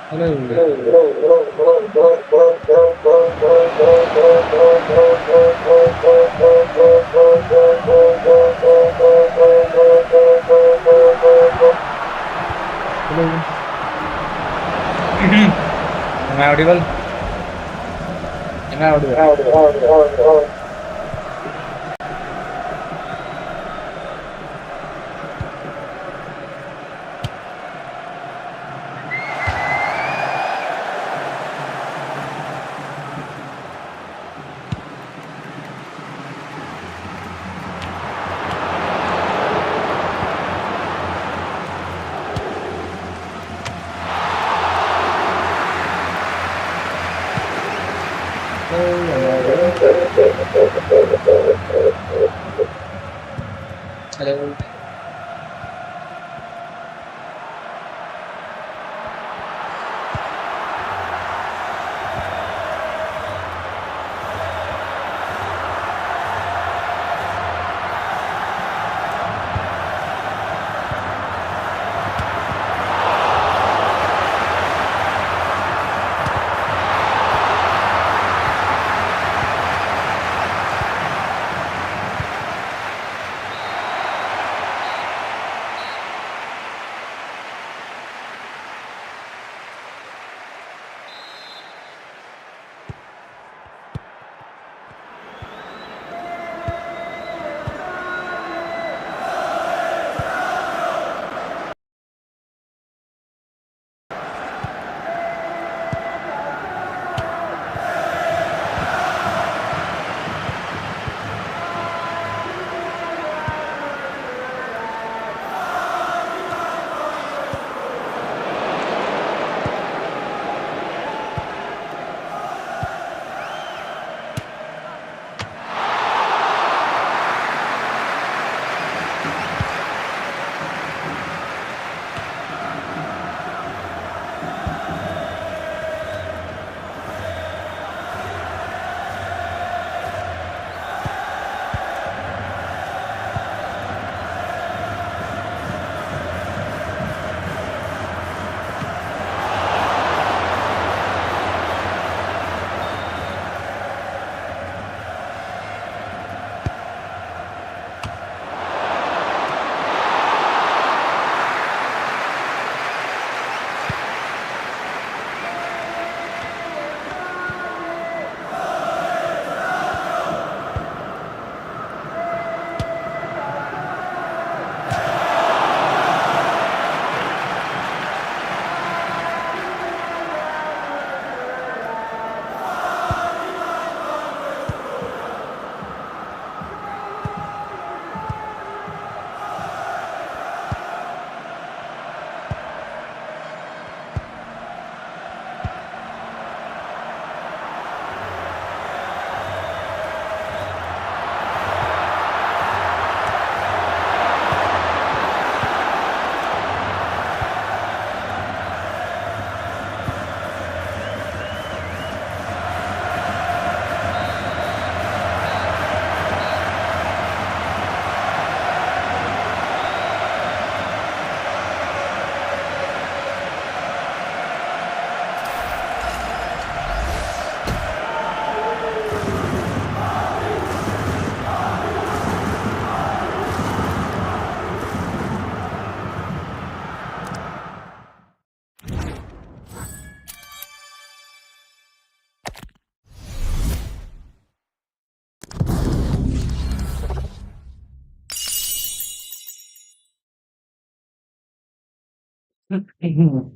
Hello. Hello. Am I audible? Am I audible? Hello. Am I audible? Hello.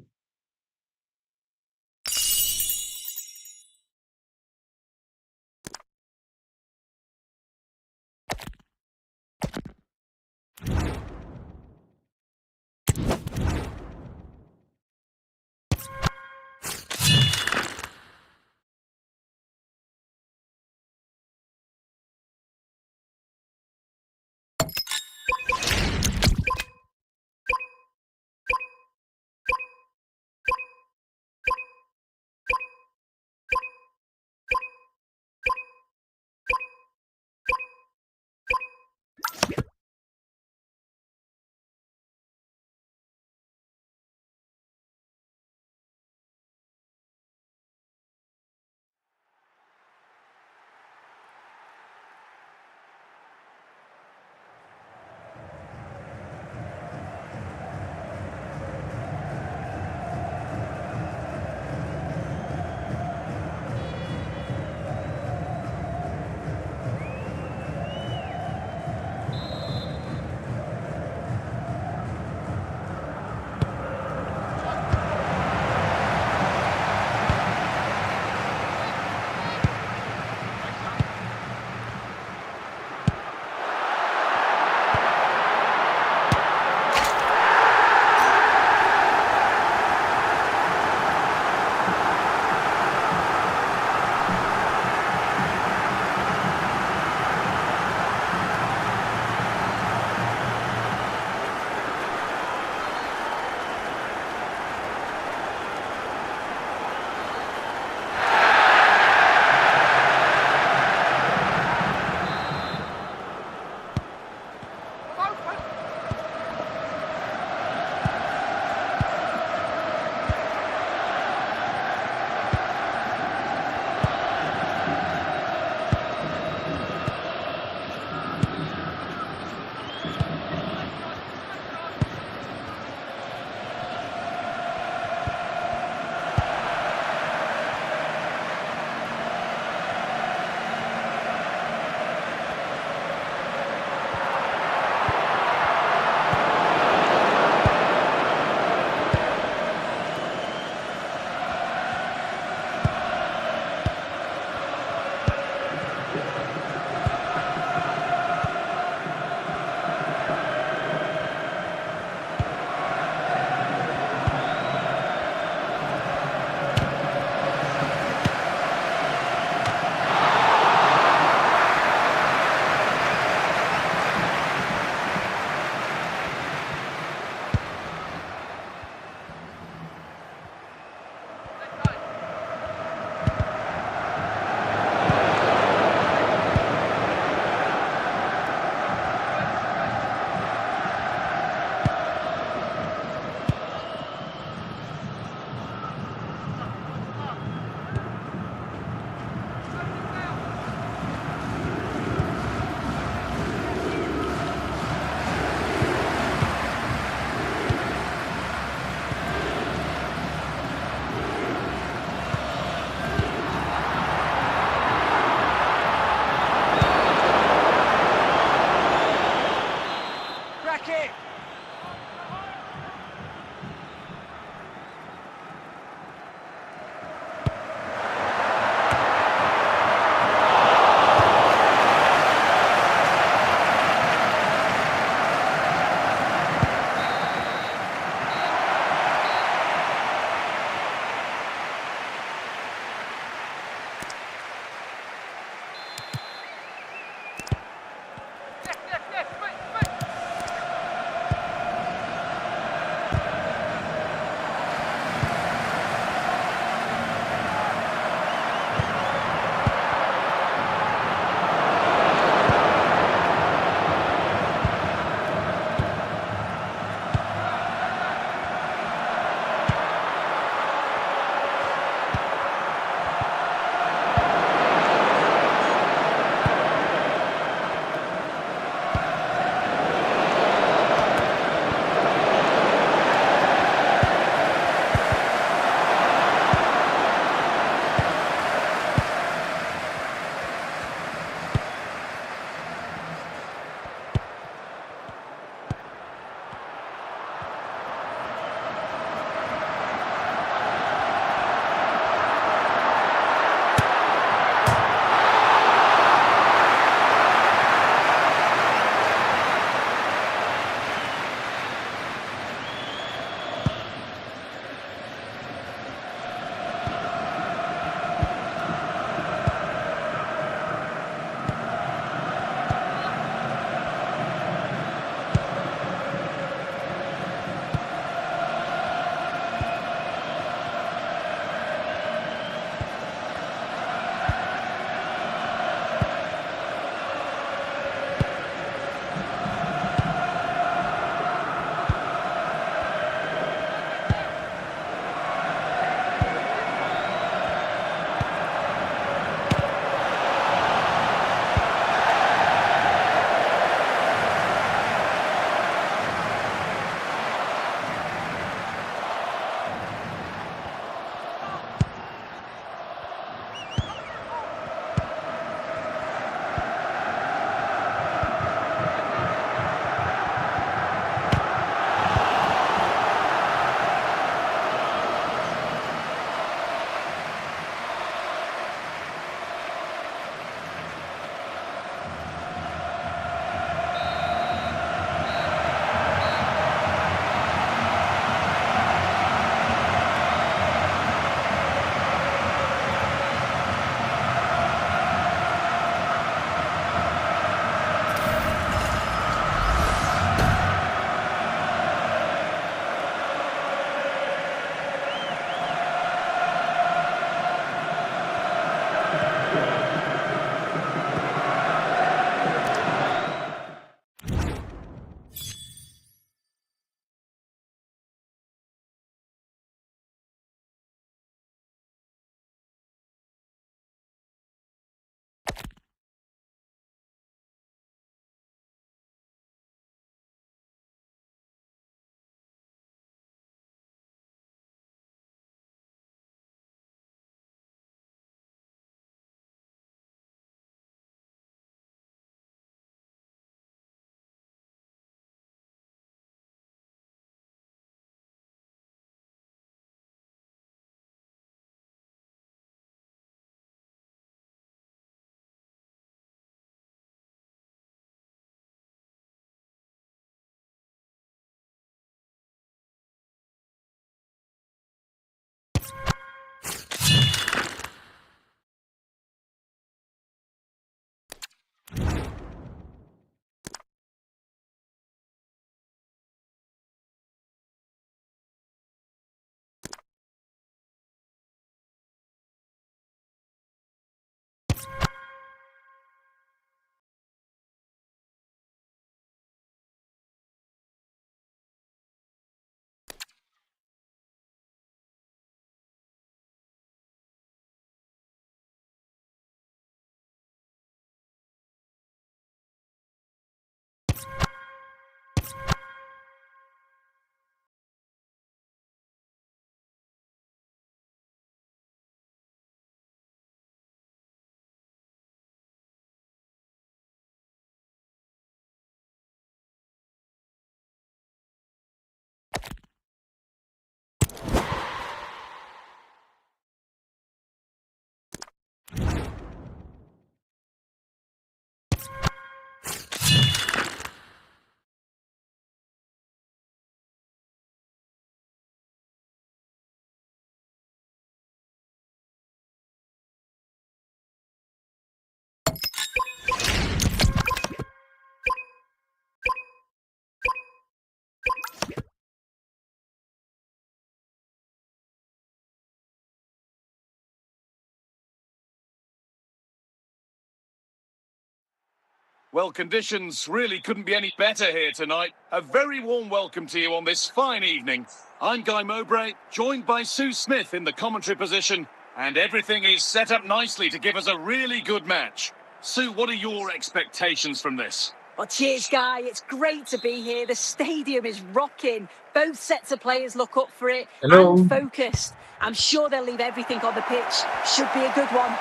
Well, conditions really couldn't be any better here tonight. A very warm welcome to you on this fine evening. I'm Guy Mowbray, joined by Sue Smith in the commentary position, and everything is set up nicely to give us a really good match. Sue, what are your expectations from this? Well, cheers, Guy. It's great to be here. The stadium is rocking. Both sets of players look up for it Hello. and focused. I'm sure they'll leave everything on the pitch. Should be a good one.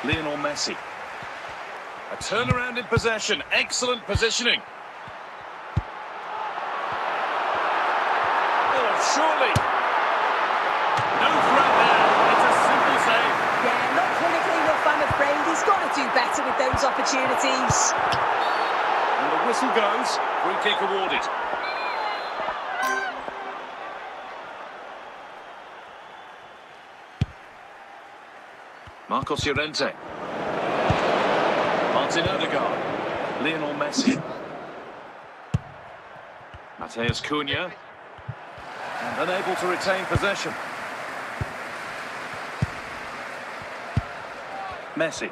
Lionel Messi. A turnaround in possession. Excellent positioning. Oh, surely. No threat there. It's a simple save. Yeah, not clinically enough, I'm afraid. He's got to do better with those opportunities. And the whistle goes. Free kick awarded. Marcos Llorente. Martin Odegaard. Lionel Messi. Mateus Cunha. And unable to retain possession. Messi.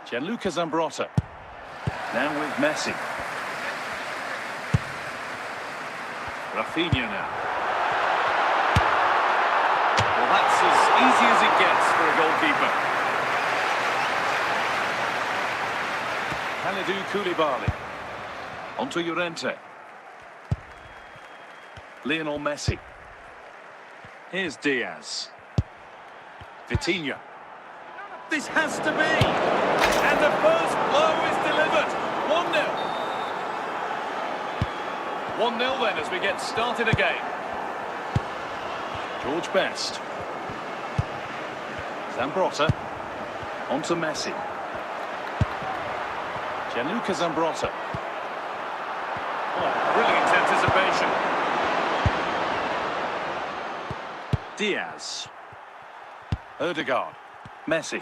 Gianluca Zambrotta. Now with Messi. Rafinha now. Well, that's as easy as it gets for a goalkeeper. Kalidou Koulibaly. Onto Llorente. Lionel Messi. Here's Diaz. Vitinha. This has to be. And the first blow is delivered. 1-0. 1-0 then as we get started again. George Best. Zambrotta. Onto Messi. Gianluca Zambrotta. Oh, brilliant anticipation. Diaz. Odegaard. Messi.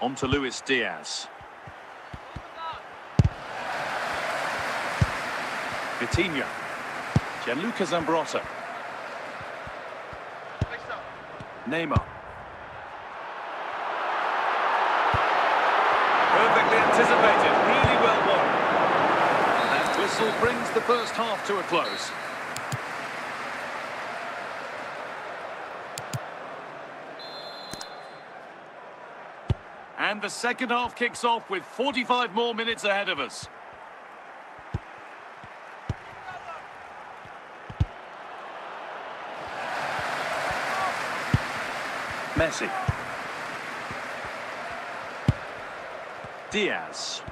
On to Luis Diaz. Vitinha. Gianluca Zambrotta. Neymar. Perfectly anticipated. Really well won. And that whistle brings the first half to a close. And the second half kicks off with 45 more minutes ahead of us. Messi. Diaz.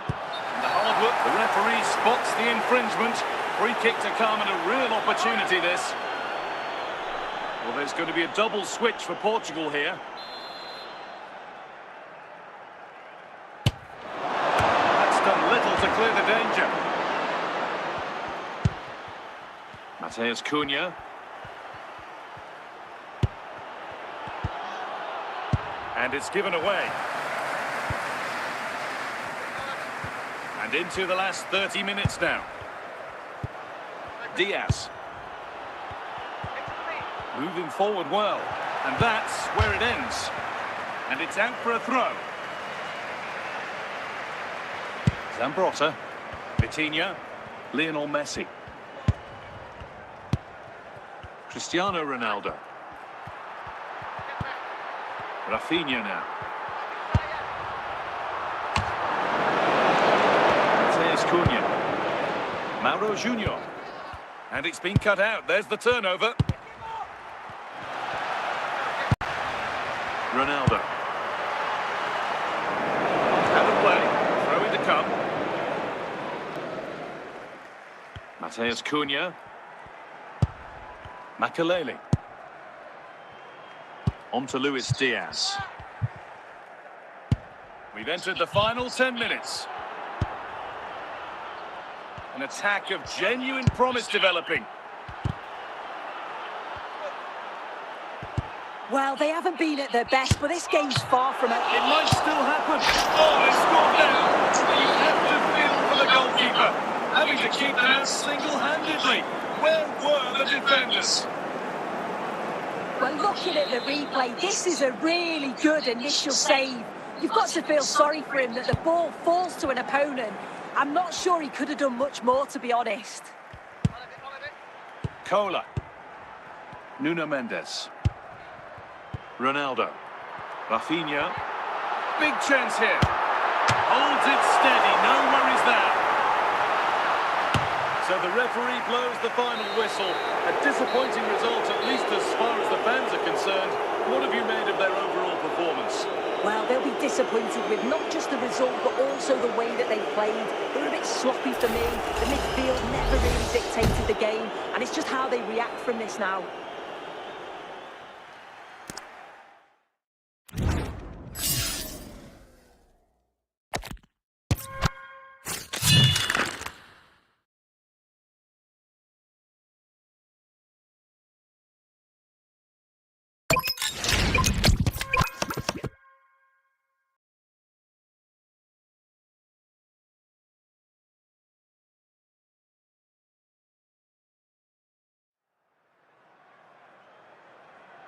And the hard work. The referee spots the infringement. Free kick to come and a real opportunity this. Well, there's going to be a double switch for Portugal here. That's done little to clear the danger. Mateus Cunha. And it's given away. And into the last 30 minutes now. Diaz. Moving forward well. And that's where it ends. And it's out for a throw. Zambrotta. Vitinha. Lionel Messi. Cristiano Ronaldo. Rafinha now. Mateus Cunha. Mauro Junior. And it's been cut out. There's the turnover. Ronaldo. Out of play. Throw in to come. Mateus Cunha. Makalele. On to Luis Diaz. We've entered the final 10 minutes. An attack of genuine promise developing. Well, they haven't been at their best, but this game's far from it. It might still happen. Oh, they scored now. You have to feel for the goalkeeper, having to keep them out single-handedly. Where were the defenders? Well, looking at the replay, this is a really good initial save. You've got to feel sorry for him that the ball falls to an opponent. I'm not sure he could have done much more, to be honest. Cola. Nuno Mendes. Ronaldo. Rafinha. Big chance here. Holds it steady, no worries there. So the referee blows the final whistle. A disappointing result, at least as far as the fans are concerned. What have you made of their overall performance? Well, they'll be disappointed with not just the result, but also the way that they played. They were a bit sloppy for me. The midfield never really dictated the game, and it's just how they react from this now.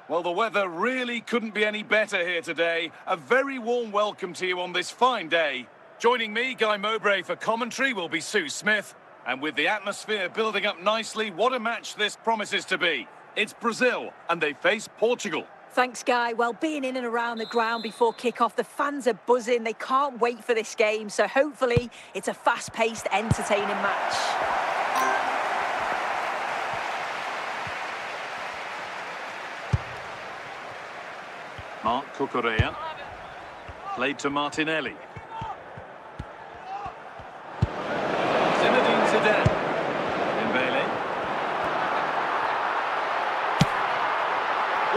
Well, the weather really couldn't be any better here today. A very warm welcome to you on this fine day. Joining me, Guy Mowbray, for commentary will be Sue Smith. And with the atmosphere building up nicely, what a match this promises to be. It's Brazil, and they face Portugal. Thanks, Guy. Well, being in and around the ground before kick-off, the fans are buzzing. They can't wait for this game. So hopefully it's a fast-paced, entertaining match. Marc Cucurella. Played to Martinelli. Zinedine Zidane. Dembele.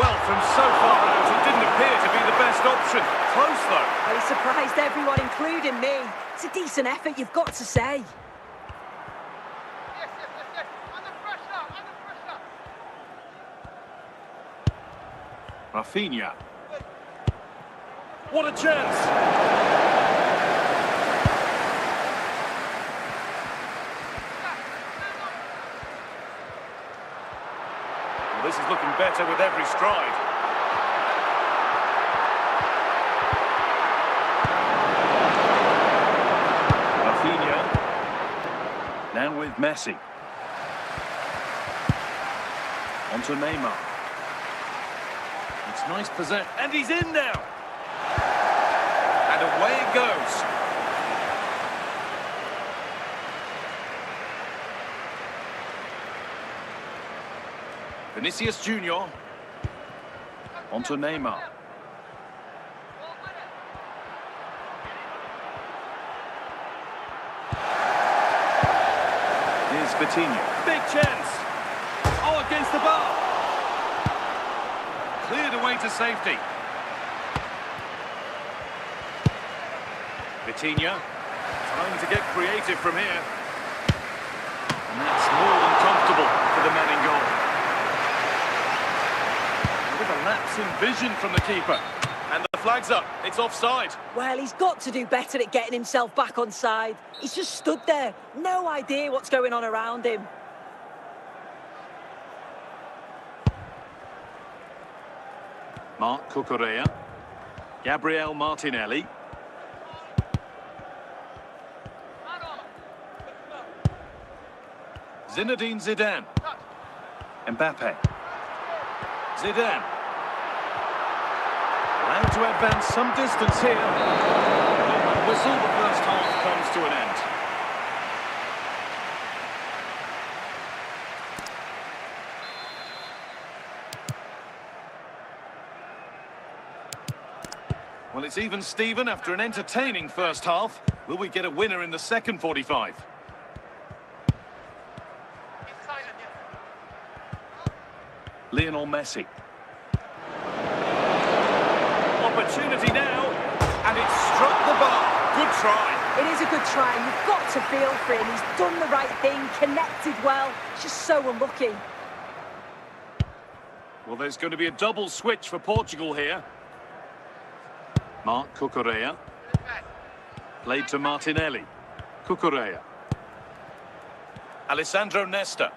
Well, from so far out, it didn't appear to be the best option. Close, though. Well, he surprised everyone, including me. It's a decent effort, you've got to say. Under pressure. Rafinha. What a chance! Well, this is looking better with every stride. Rafinha. Now with Messi. On to Neymar. It's nice possession. And he's in now! And away it goes. Vinicius Junior. On to Neymar. Here's Vitinha. Big chance. Oh, against the bar. Cleared away to safety. Vitinha, trying to get creative from here. And that's more than comfortable for the man in goal. With a lapse in vision from the keeper. And the flag's up, it's offside. Well, he's got to do better at getting himself back on side. He's just stood there, no idea what's going on around him. Marc Cucurella. Gabriel Martinelli. Zinedine Zidane. Mbappe. Zidane. Allowed to advance some distance here. Whistle, the first half comes to an end. Well, it's even Steven after an entertaining first half. Will we get a winner in the second 45? Lionel Messi. Opportunity now, and it struck the bar. Good try. It is a good try. You've got to feel for him. He's done the right thing, connected well. It's just so unlucky. Well, there's going to be a double switch for Portugal here. Marc Cucurella. Played to Martinelli. Cucurella. Alessandro Nesta.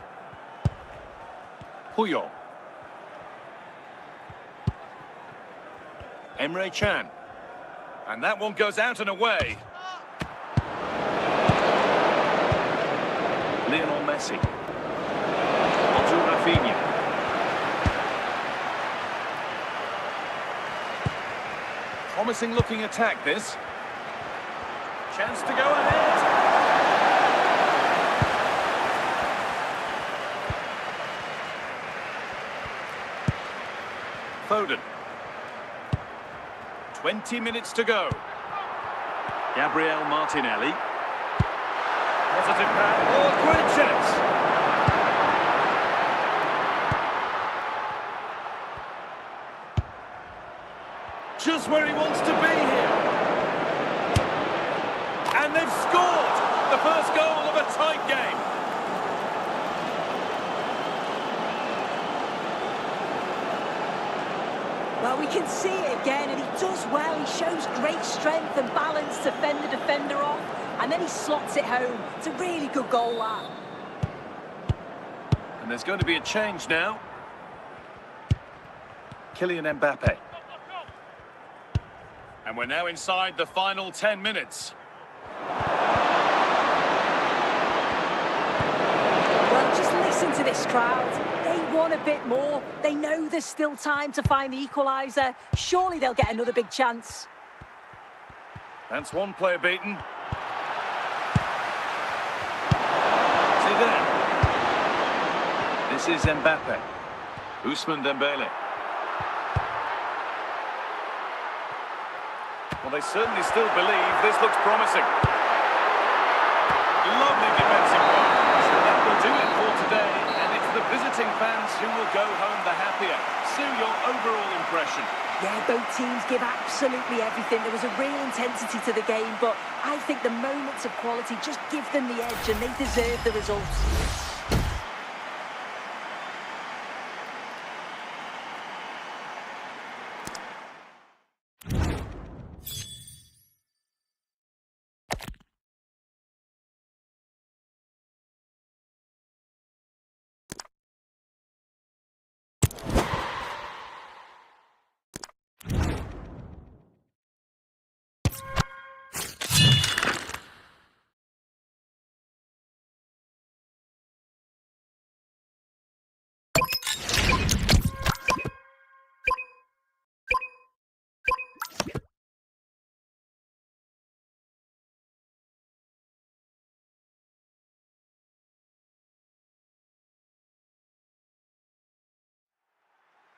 Puyol. Emre Can. And that one goes out and away. Lionel Messi. Onto Rafinha. Promising looking attack, this. Chance to go ahead. Foden. 20 minutes to go. Gabriel Martinelli. Positive pass. Oh, great chance. Just where he wants to be here. And they've scored the first goal of a tight game. Well, we can see it again, and he does well. He shows great strength and balance to fend the defender off, and then he slots it home. It's a really good goal, that. And there's going to be a change now. Kylian Mbappe. And we're now inside the final 10 minutes. Well, just listen to this crowd. They want a bit more. They know there's still time to find the equaliser. Surely they'll get another big chance. That's one player beaten. See there. This is Mbappe. Ousmane Dembele. Well, they certainly still believe this looks promising. Lovely defensive work. So that will do it for today, and it's the visiting fans who will go home the happier. Sue, your overall impression? Yeah, both teams give absolutely everything. There was a real intensity to the game, but I think the moments of quality just give them the edge, and they deserve the results.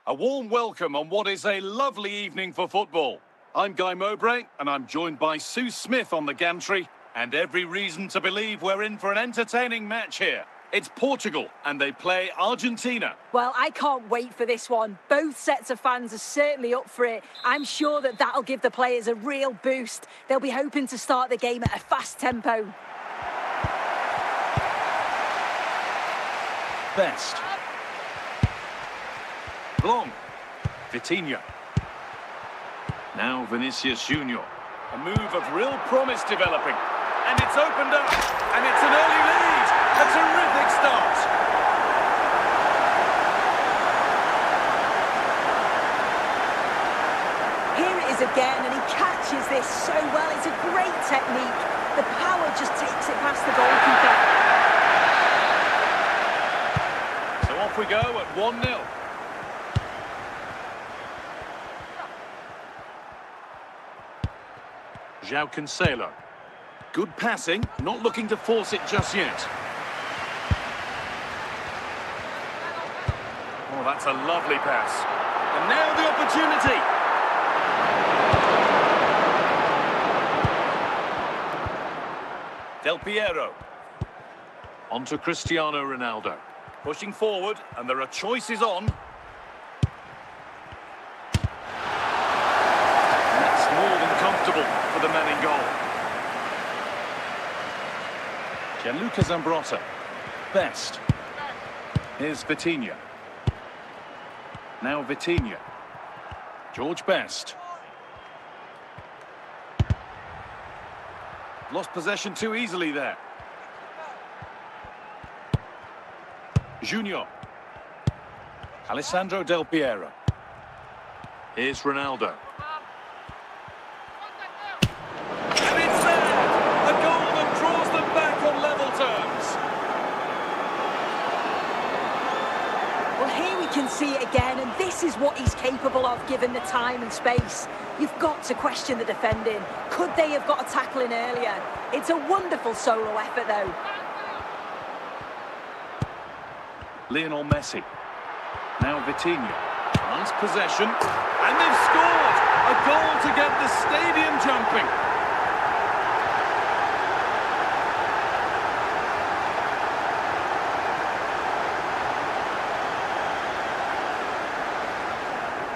A warm welcome on what is a lovely evening for football. I'm Guy Mowbray, and I'm joined by Sue Smith on the gantry, and every reason to believe we're in for an entertaining match here. It's Portugal, and they play Argentina. Well, I can't wait for this one. Both sets of fans are certainly up for it. I'm sure that that'll give the players a real boost. They'll be hoping to start the game at a fast tempo. Best. Long. Vitinha. Now Vinicius Junior. A move of real promise developing. And it's opened up. And it's an early lead. A terrific start. Here it is again, and he catches this so well. It's a great technique. The power just takes it past the goalkeeper. So off we go at 1-0. João Cancelo. Good passing, not looking to force it just yet. Oh, that's a lovely pass. And now the opportunity. Del Piero. On to Cristiano Ronaldo. Pushing forward, and there are choices on. And that's more than comfortable for the man in goal. Gianluca Zambrotta. Best. Here's Vitinha. Now Vitinha. George Best. Lost possession too easily there. Junior. Alessandro Del Piero. Here's Ronaldo. can see it again, and this is what he's capable of given the time and space. You've got to question the defending. Could they have got a tackle in earlier? It's a wonderful solo effort, though. Lionel Messi. Now Vitinha. Nice possession. And they've scored! A goal to get the stadium jumping.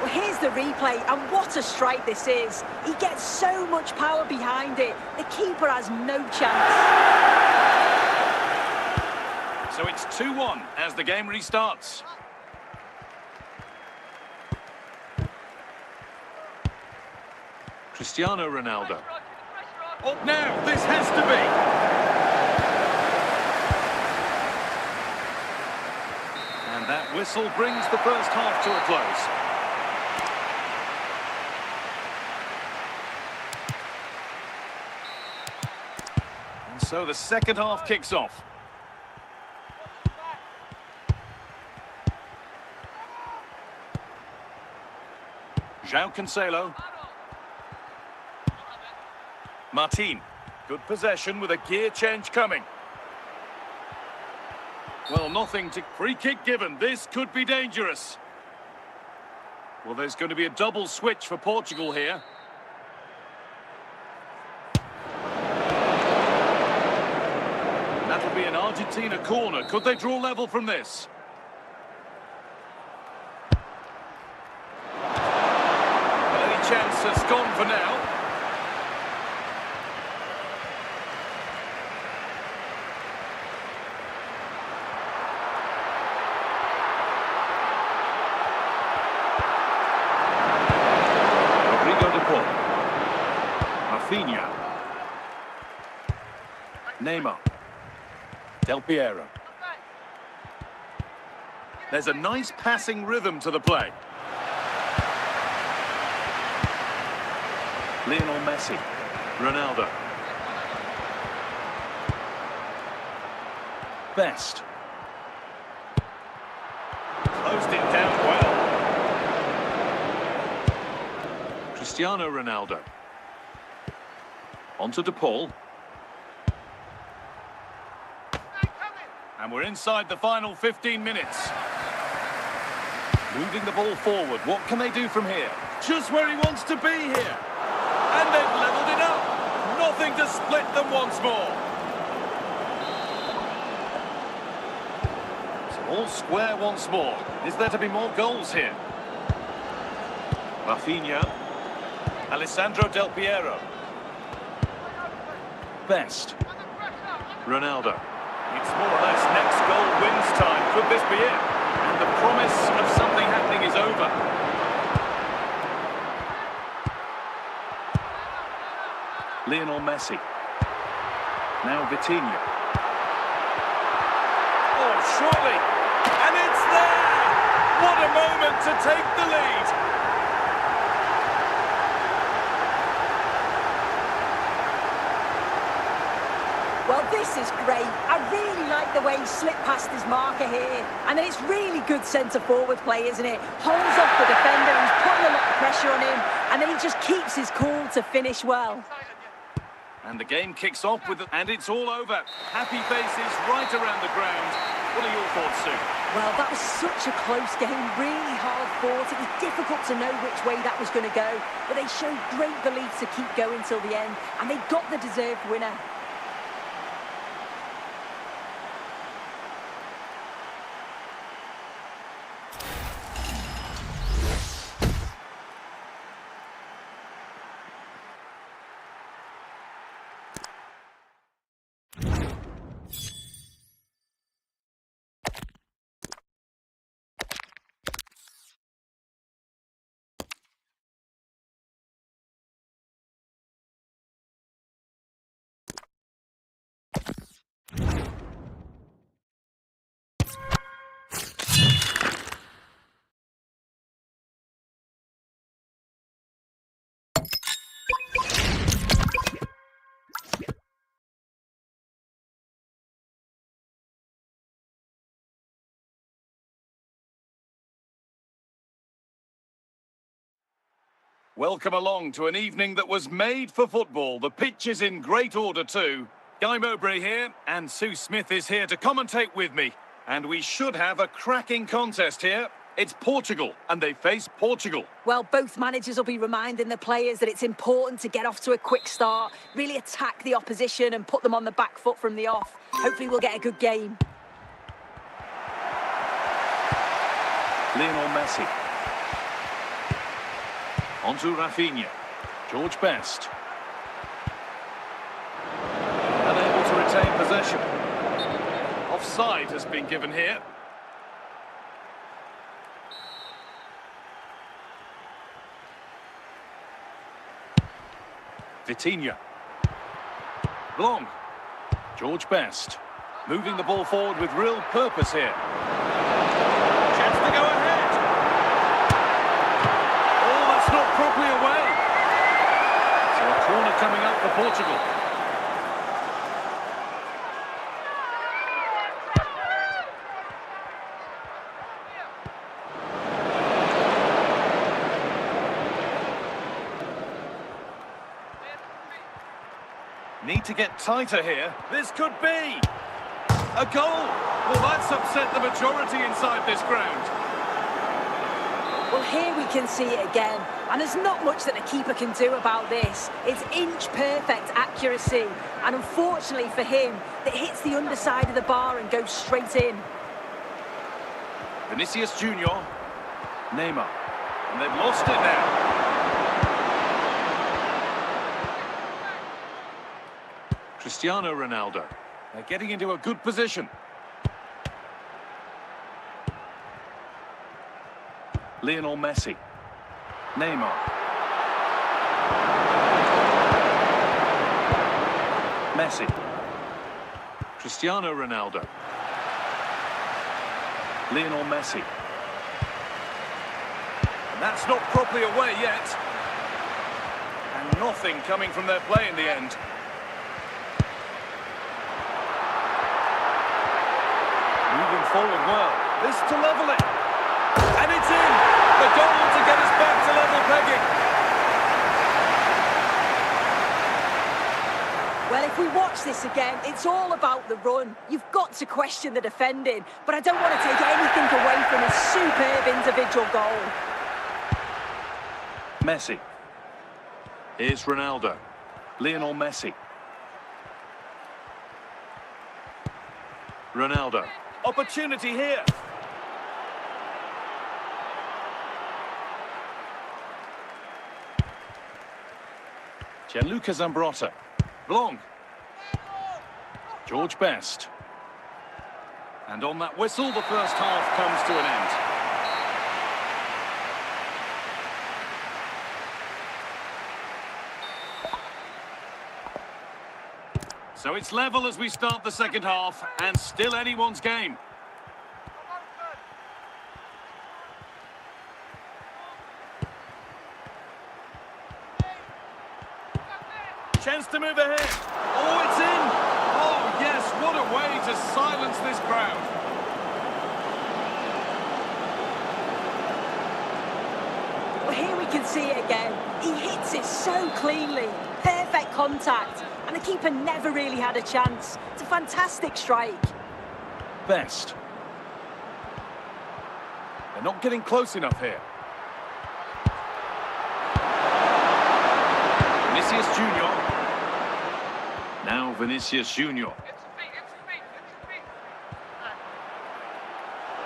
Well, here's the replay, and what a strike this is. He gets so much power behind it. The keeper has no chance. So it's 2-1 as the game restarts. Cristiano Ronaldo. Up now, this has to be. And that whistle brings the first half to a close. And so the second half kicks off. João Cancelo. Martin. Good possession with a gear change coming. Well, nothing to... Free kick given. This could be dangerous. Well, there's going to be a double switch for Portugal here. That'll be an Argentina corner. Could they draw level from this? Well, any chance has gone for now. Rafinha. Neymar. Del Piero. There's a nice passing rhythm to the play. Lionel Messi. Ronaldo. Best. Closed it down well. Cristiano Ronaldo. On to De Paul. And we're inside the final 15 minutes. Moving the ball forward. What can they do from here? Just where he wants to be here. And they've levelled it up. Nothing to split them once more. It's all square once more. Is there to be more goals here? Rafinha. Alessandro Del Piero. Best. Ronaldo. It's more or less next goal wins time. Could this be it? And the promise of something happening is over. Lionel Messi. Now Vitinha. Oh, surely. And it's there! What a moment to take the lead. Well, this is great. I really like the way he slipped past his marker here. And then it's really good centre-forward play, isn't it? Holds off the defender, who's putting a lot of pressure on him. And then he just keeps his cool to finish well. And the game kicks off with... And it's all over. Happy faces right around the ground. What are your thoughts, Sue? Well, that was such a close game. Really hard fought. It was difficult to know which way that was going to go. But they showed great belief to keep going till the end. And they got the deserved winner. Welcome along to an evening that was made for football. The pitch is in great order too. Guy Mowbray here, and Sue Smith is here to commentate with me. And we should have a cracking contest here. It's Portugal, and they face Portugal. Well, both managers will be reminding the players that it's important to get off to a quick start, really attack the opposition and put them on the back foot from the off. Hopefully we'll get a good game. Lionel Messi. On to Rafinha. George Best. Unable to retain possession. Offside has been given here. Vitinha. Long. George Best. Moving the ball forward with real purpose here. Chance to go ahead. Oh, that's not properly away. So a corner coming up for Portugal. Need to get tighter here. This could be a goal. Well, that's upset the majority inside this ground. Well, here we can see it again. And there's not much that the keeper can do about this. It's inch-perfect accuracy. And unfortunately for him, it hits the underside of the bar and goes straight in. Vinicius Junior. Neymar. And they've lost it now. Cristiano Ronaldo. They're getting into a good position. Lionel Messi. Neymar. Messi. Cristiano Ronaldo. Lionel Messi. And that's not properly away yet. And nothing coming from their play in the end. Moving forward well. This to level it. And it's in. The goal to get us back to level pegging. Well, if we watch this again, it's all about the run. You've got to question the defending, but I don't want to take anything away from a superb individual goal. Messi. Here's Ronaldo. Lionel Messi. Ronaldo. Opportunity here. Gianluca Zambrotta. Long. George Best. And on that whistle, the first half comes to an end. So it's level as we start the second half, and still anyone's game. Chance to move ahead. Oh, it's in. Oh, yes, what a way to silence this crowd. Well, here we can see it again. He hits it so cleanly. Perfect contact. And the keeper never really had a chance. It's a fantastic strike. Best. They're not getting close enough here. Vinicius Junior. Now Vinicius Junior.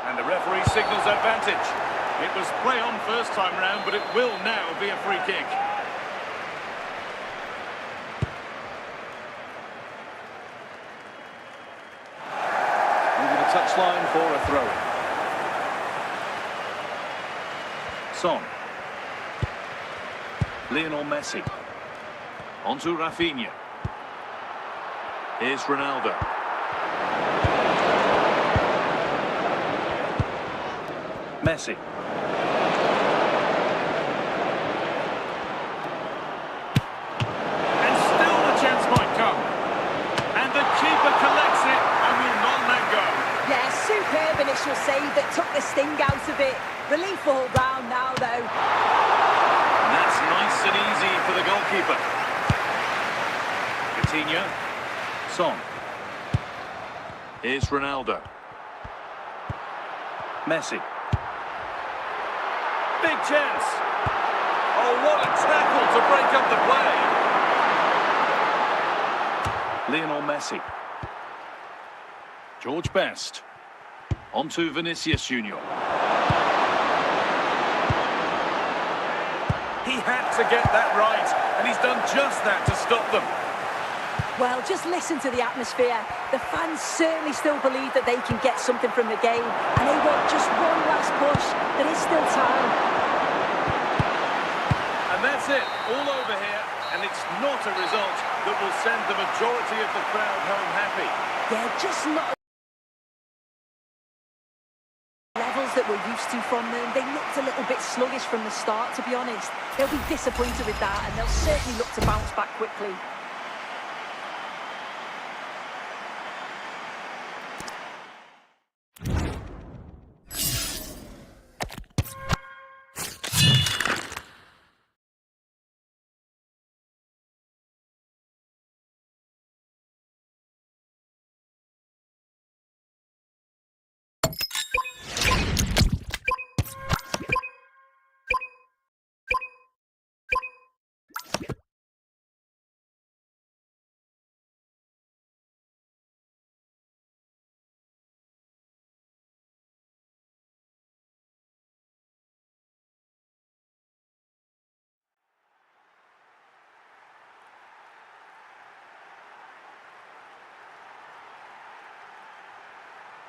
And the referee signals advantage. It was play on first time round, but it will now be a free kick. Over the touchline for a throw. Son. Lionel Messi. On to Rafinha. Here's Ronaldo. Messi. And still the chance might come. And the keeper collects it and will not let go. Yeah, superb initial save that took the sting out of it. Relief all round now, though. And that's nice nice and easy for the goalkeeper. Coutinho. Son. Here's Ronaldo. Messi. Big chance. Oh, what a tackle to break up the play. Lionel Messi. George Best. On to Vinicius Junior. He had to get that right, and he's done just that to stop them. Well, just listen to the atmosphere. The fans certainly still believe that they can get something from the game, and they want just one last push. There is still time. And that's it, all over here, and it's not a result that will send the majority of the crowd home happy. Yeah, just not levels that we're used to from them. They looked a little bit sluggish from the start, to be honest. They'll be disappointed with that, and they'll certainly look to bounce back quickly.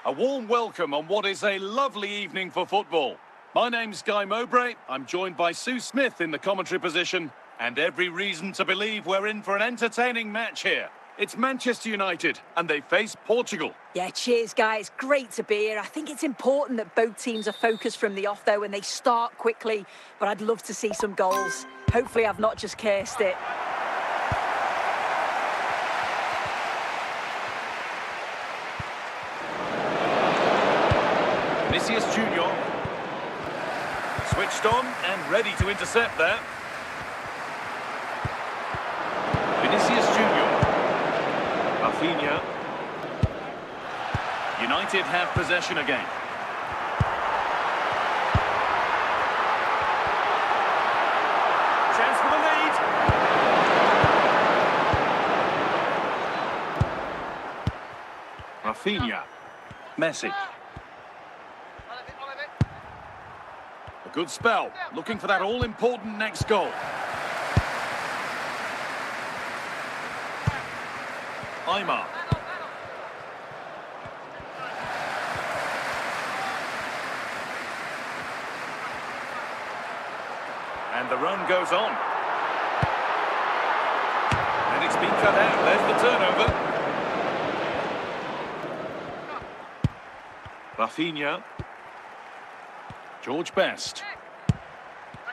A warm welcome on what is a lovely evening for football. My name's Guy Mowbray. I'm joined by Sue Smith in the commentary position, and every reason to believe we're in for an entertaining match here. It's Manchester United, and they face Portugal. Yeah, cheers, guys. Great to be here. I think it's important that both teams are focused from the off, though, and they start quickly. But I'd love to see some goals. Hopefully, I've not just cursed it. Vinicius Junior. Switched on and ready to intercept there. Vinicius Junior. Rafinha. United have possession again. Chance for the lead. Rafinha. Messi. A good spell, looking for that all-important next goal. Aymar. And the run goes on. And it's been cut out. There's the turnover. Rafinha. George Best.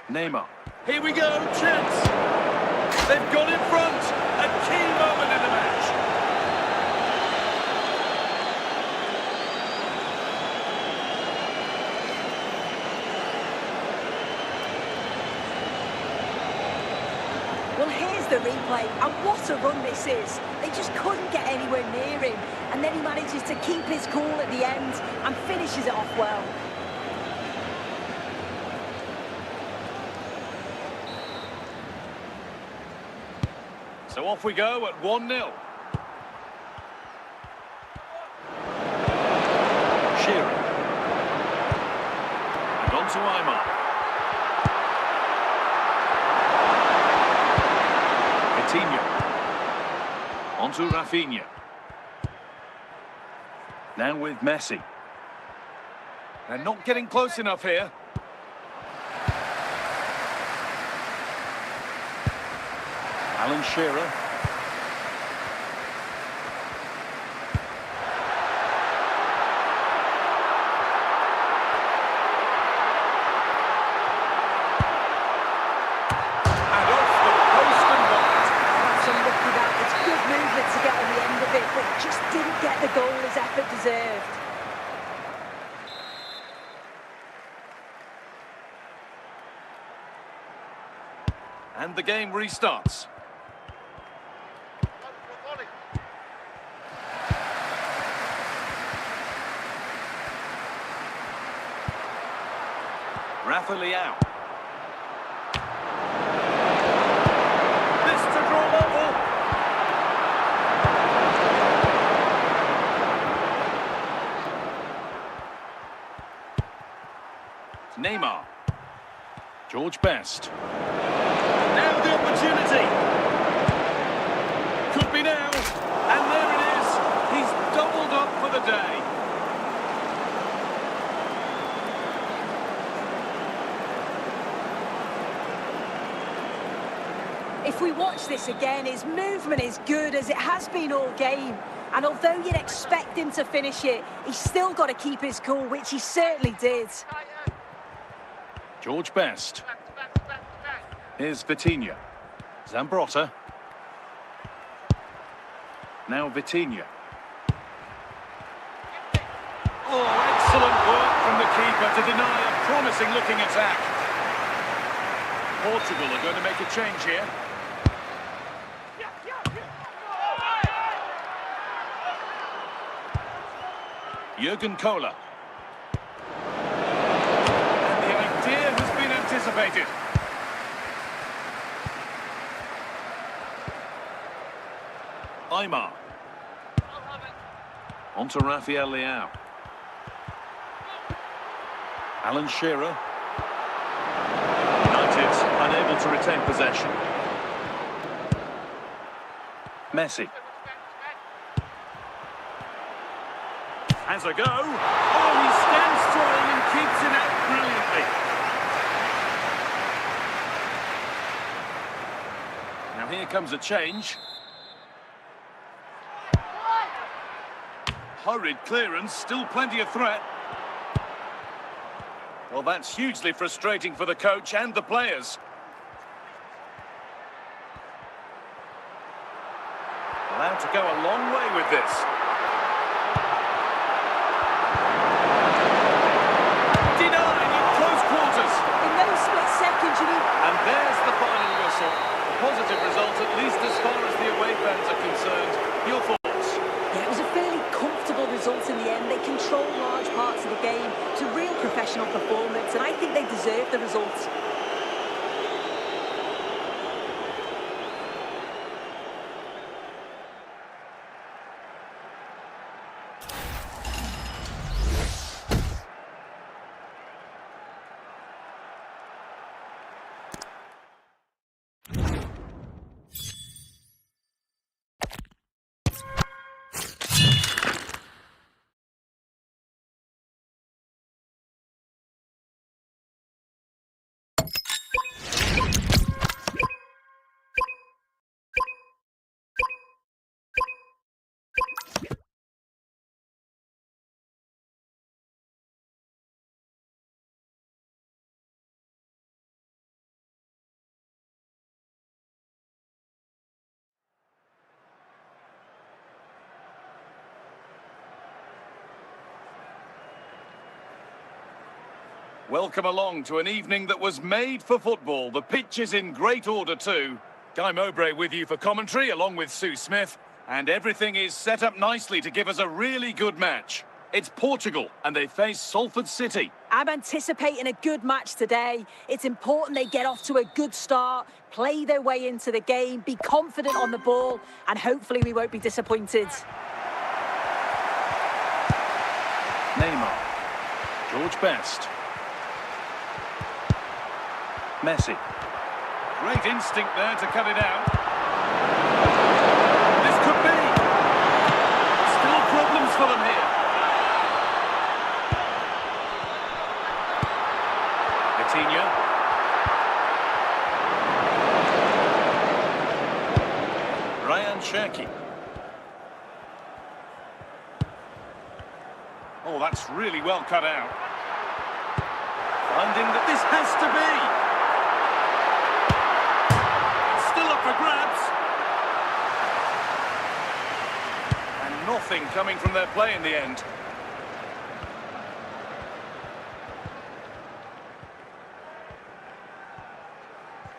Neymar. Here we go, chance. They've got in front. A key moment in the match. Well, here's the replay, and what a run this is. They just couldn't get anywhere near him, and then he manages to keep his cool at the end and finishes it off well. So off we go at 1-0. Shearer. And on to Aymar. Coutinho. On to Rafinha. Now with Messi. They're not getting close enough here. Alan Shearer. And off the post and wide. That's unlucky that. It's good movement to get on the end of it, but just didn't get the goal his effort deserved. And the game restarts. Volley. Rafa Leao. This to draw level. Neymar. George Best. Now the opportunity. Could be now. And there it is. He's doubled up for the day. If we watch this again, his movement is good as it has been all game. And although you'd expect him to finish it, he's still got to keep his cool, which he certainly did. George Best. Here's Vitinha. Zambrotta. Now Vitinha. Oh, excellent work from the keeper to deny a promising looking attack. Portugal are going to make a change here. Jurgen Kohler. And the idea has been anticipated. Aymar. On to Rafael Leao. Alan Shearer. United unable to retain possession. Messi. Has a go. Oh, he stands tall and keeps it out brilliantly. Now here comes a change. Hurried clearance, still plenty of threat. Well, that's hugely frustrating for the coach and the players. Allowed to go a long way with this. Denied at close quarters. In those split seconds, you need... And there's the final whistle. A positive result, at least as far as the away fans are concerned. Your thoughts? Yeah, it was a fairly comfortable result in the end. They controlled large parts of the game. It's a real professional performance, and I think they deserve the results. Welcome along to an evening that was made for football. The pitch is in great order too. Guy Mowbray with you for commentary, along with Sue Smith. And everything is set up nicely to give us a really good match. It's Portugal, and they face Salford City. I'm anticipating a good match today. It's important they get off to a good start, play their way into the game, be confident on the ball, and hopefully we won't be disappointed. Neymar. George Best. Messi. Great instinct there to cut it out. This could be. Still problems for them here. Vitinha. Ryan Cherki. Oh, that's really well cut out. Finding that this has to be. For grabs. And nothing coming from their play in the end.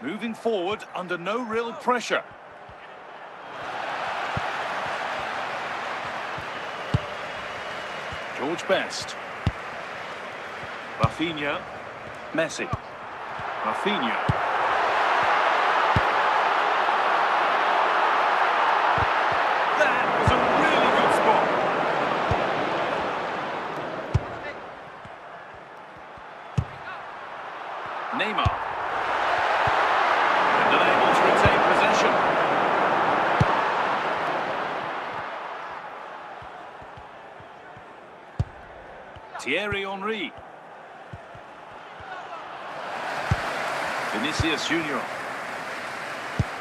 Moving forward under no real pressure. George Best. Rafinha. Messi. Rafinha. That was a really good spot. Neymar. And unable to retain possession. Thierry Henry. Vinicius Junior.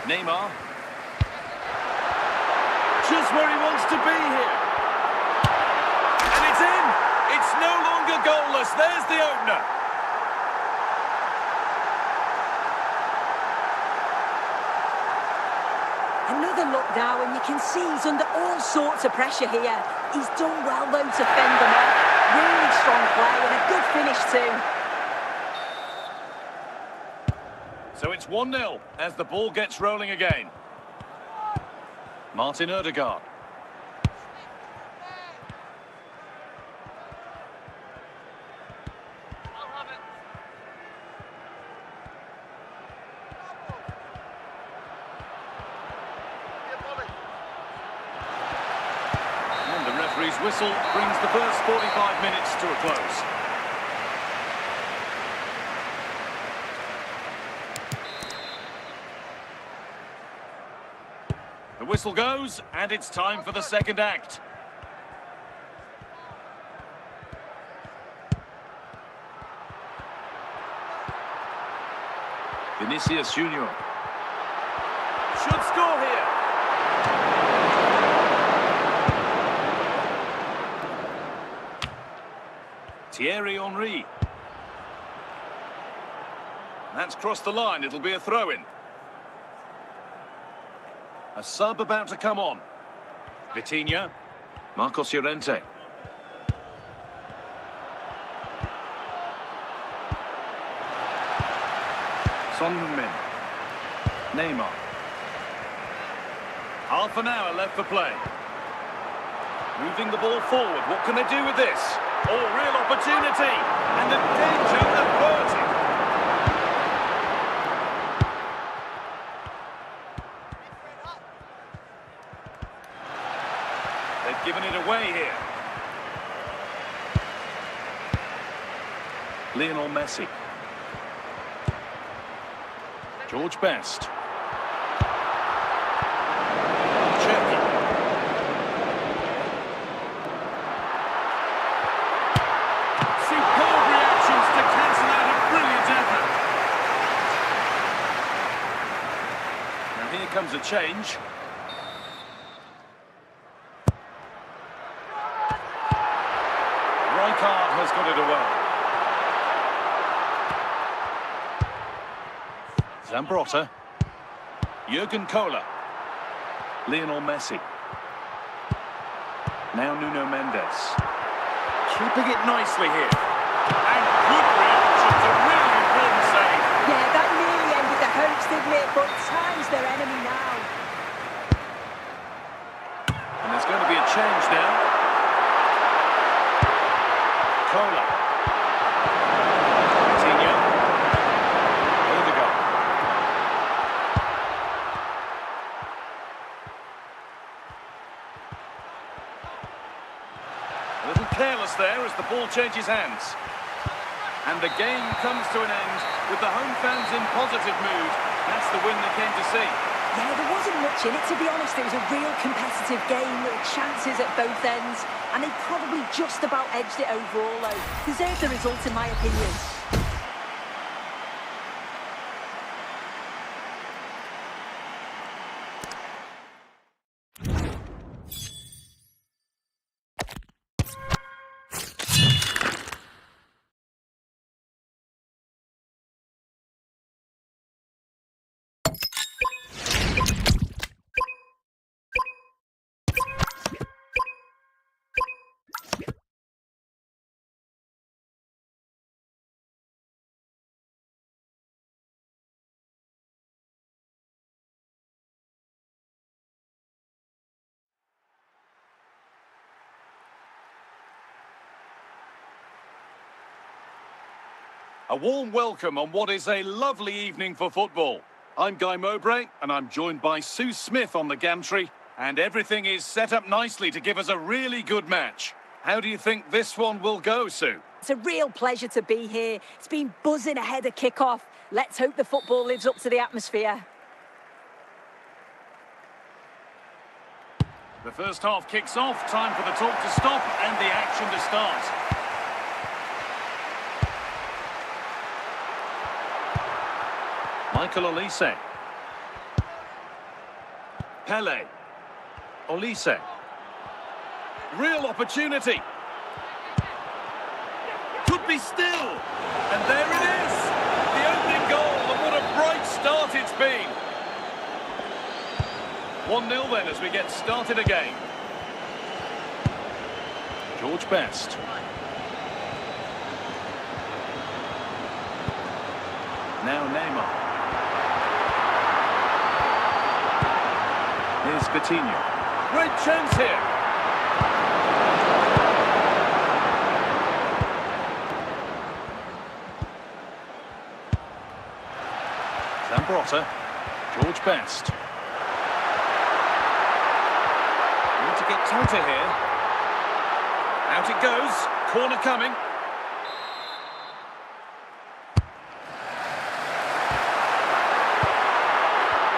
Neymar. Just where he wants to be here. And it's in. It's no longer goalless. There's the opener. Another look now, and you can see he's under all sorts of pressure here. He's done well, though, to fend them off. Really strong play and a good finish, too. So it's 1-0 as the ball gets rolling again. Martin Odegaard. And the referee's whistle brings the first 45 minutes to a close. The whistle goes, and it's time for the second act. Vinicius Junior. Should score here. Thierry Henry. That's crossed the line. It'll be a throw-in. A sub about to come on. Vitinha. Marcos Llorente. Son Heung-min. Neymar. Half an hour left for play. Moving the ball forward. What can they do with this? Oh, real opportunity. And the danger averted. They've given it away here. Lionel Messi. George Best. Cherky. Superb reactions to cancel out a brilliant effort. Now here comes a change. Rijkaard has got it away. Zambrotta. Jurgen Kohler. Lionel Messi. Now Nuno Mendes. Keeping it nicely here. And good reaction to really important save. Yeah, that nearly ended the hopes, didn't it? But time's their enemy now. And there's going to be a change now. Kohler. Vitinha. Odegaard. A little careless there as the ball changes hands. And the game comes to an end with the home fans in positive mood. That's the win they came to see. Yeah, there wasn't much in it, to be honest. It was a real competitive game, little chances at both ends. And they probably just about edged it overall, though. Deserved the result, in my opinion. A warm welcome on what is a lovely evening for football. I'm Guy Mowbray, and I'm joined by Sue Smith on the gantry, and everything is set up nicely to give us a really good match. How do you think this one will go, Sue? It's a real pleasure to be here. It's been buzzing ahead of kick-off. Let's hope the football lives up to the atmosphere. The first half kicks off, time for the talk to stop and the action to start. Michael Olise. Pele. Olise. Real opportunity. Could be still. And there it is. The opening goal, and what a bright start it's been. 1-0 then as we get started again. George Best. Now Neymar. Here's Vitinha. Great chance here. Zambrotta. George Best. Need to get tighter here. Out it goes. Corner coming.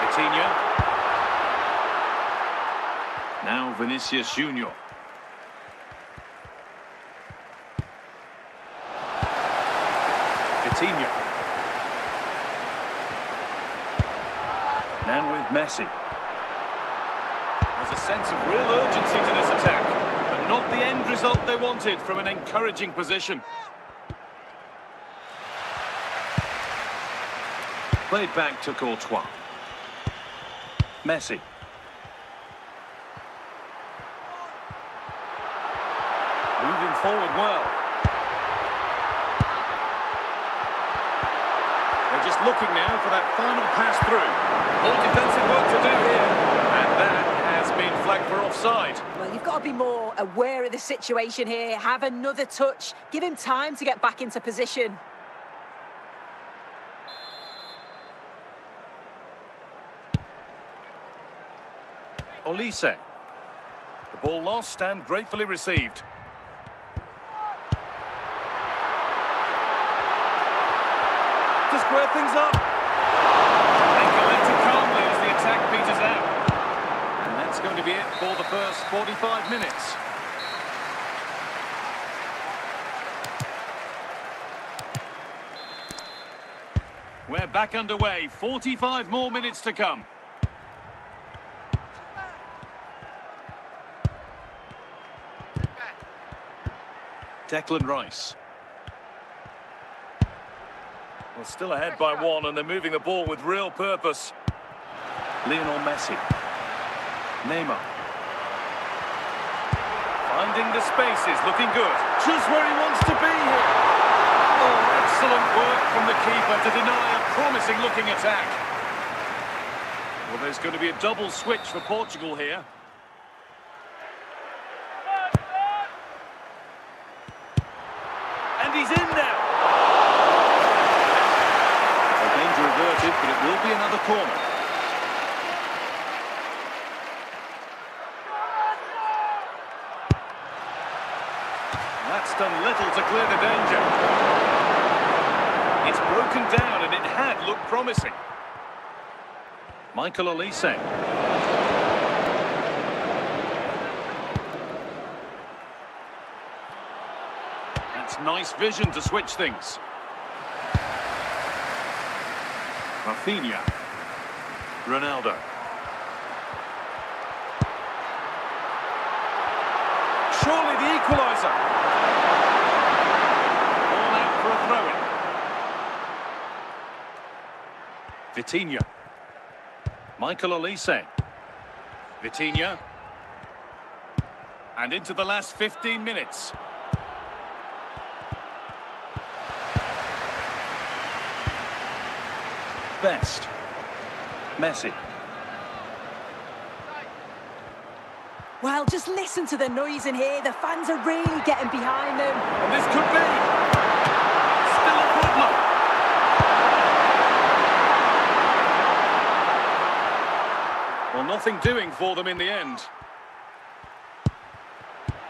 Vitinha. Now Vinicius Junior. Vitinha. Now with Messi. There's a sense of real urgency to this attack, but not the end result they wanted from an encouraging position. Played back to Courtois. Messi. Moving forward well. They're just looking now for that final pass through. More defensive work to do here. And that has been flagged for offside. Well, you've got to be more aware of the situation here. Have another touch. Give him time to get back into position. Olise. The ball lost and gratefully received. To square things up. They collected calmly as the attack peters out. And that's going to be it for the first 45 minutes. We're back underway. 45 more minutes to come. Declan Rice. Well, still ahead by one, and they're moving the ball with real purpose. Lionel Messi. Neymar. Finding the spaces, looking good. Just where he wants to be here. Oh, excellent work from the keeper to deny a promising-looking attack. Well, there's going to be a double switch for Portugal here. And he's in now. Danger averted, but it will be another corner. That's done little to clear the danger. It's broken down, and it had looked promising. Michael Olise. That's nice vision to switch things. Rafinha. Ronaldo. Surely the equaliser. All out for a throw-in. Vitinha. Michael Olise. Vitinha. And into the last 15 minutes. Best. Messi. Well, just listen to the noise in here. The fans are really getting behind them. And this could be still a problem. nothing doing for them in the end.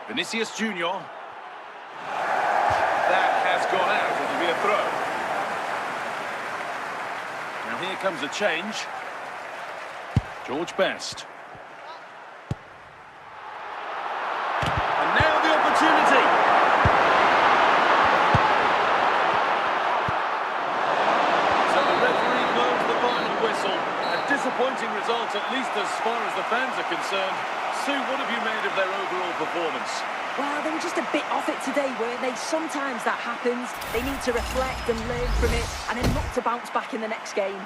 Vinicius Junior. That has gone out. It'll be a throw. Now here comes a change. George Best. And now the opportunity. So the referee blows the final whistle. A disappointing result, at least as far as the fans are concerned. Sue, what have you made of their overall performance? Well, they were just a bit off it today, weren't they? Sometimes that happens. They need to reflect and learn from it and then look to bounce back in the next game.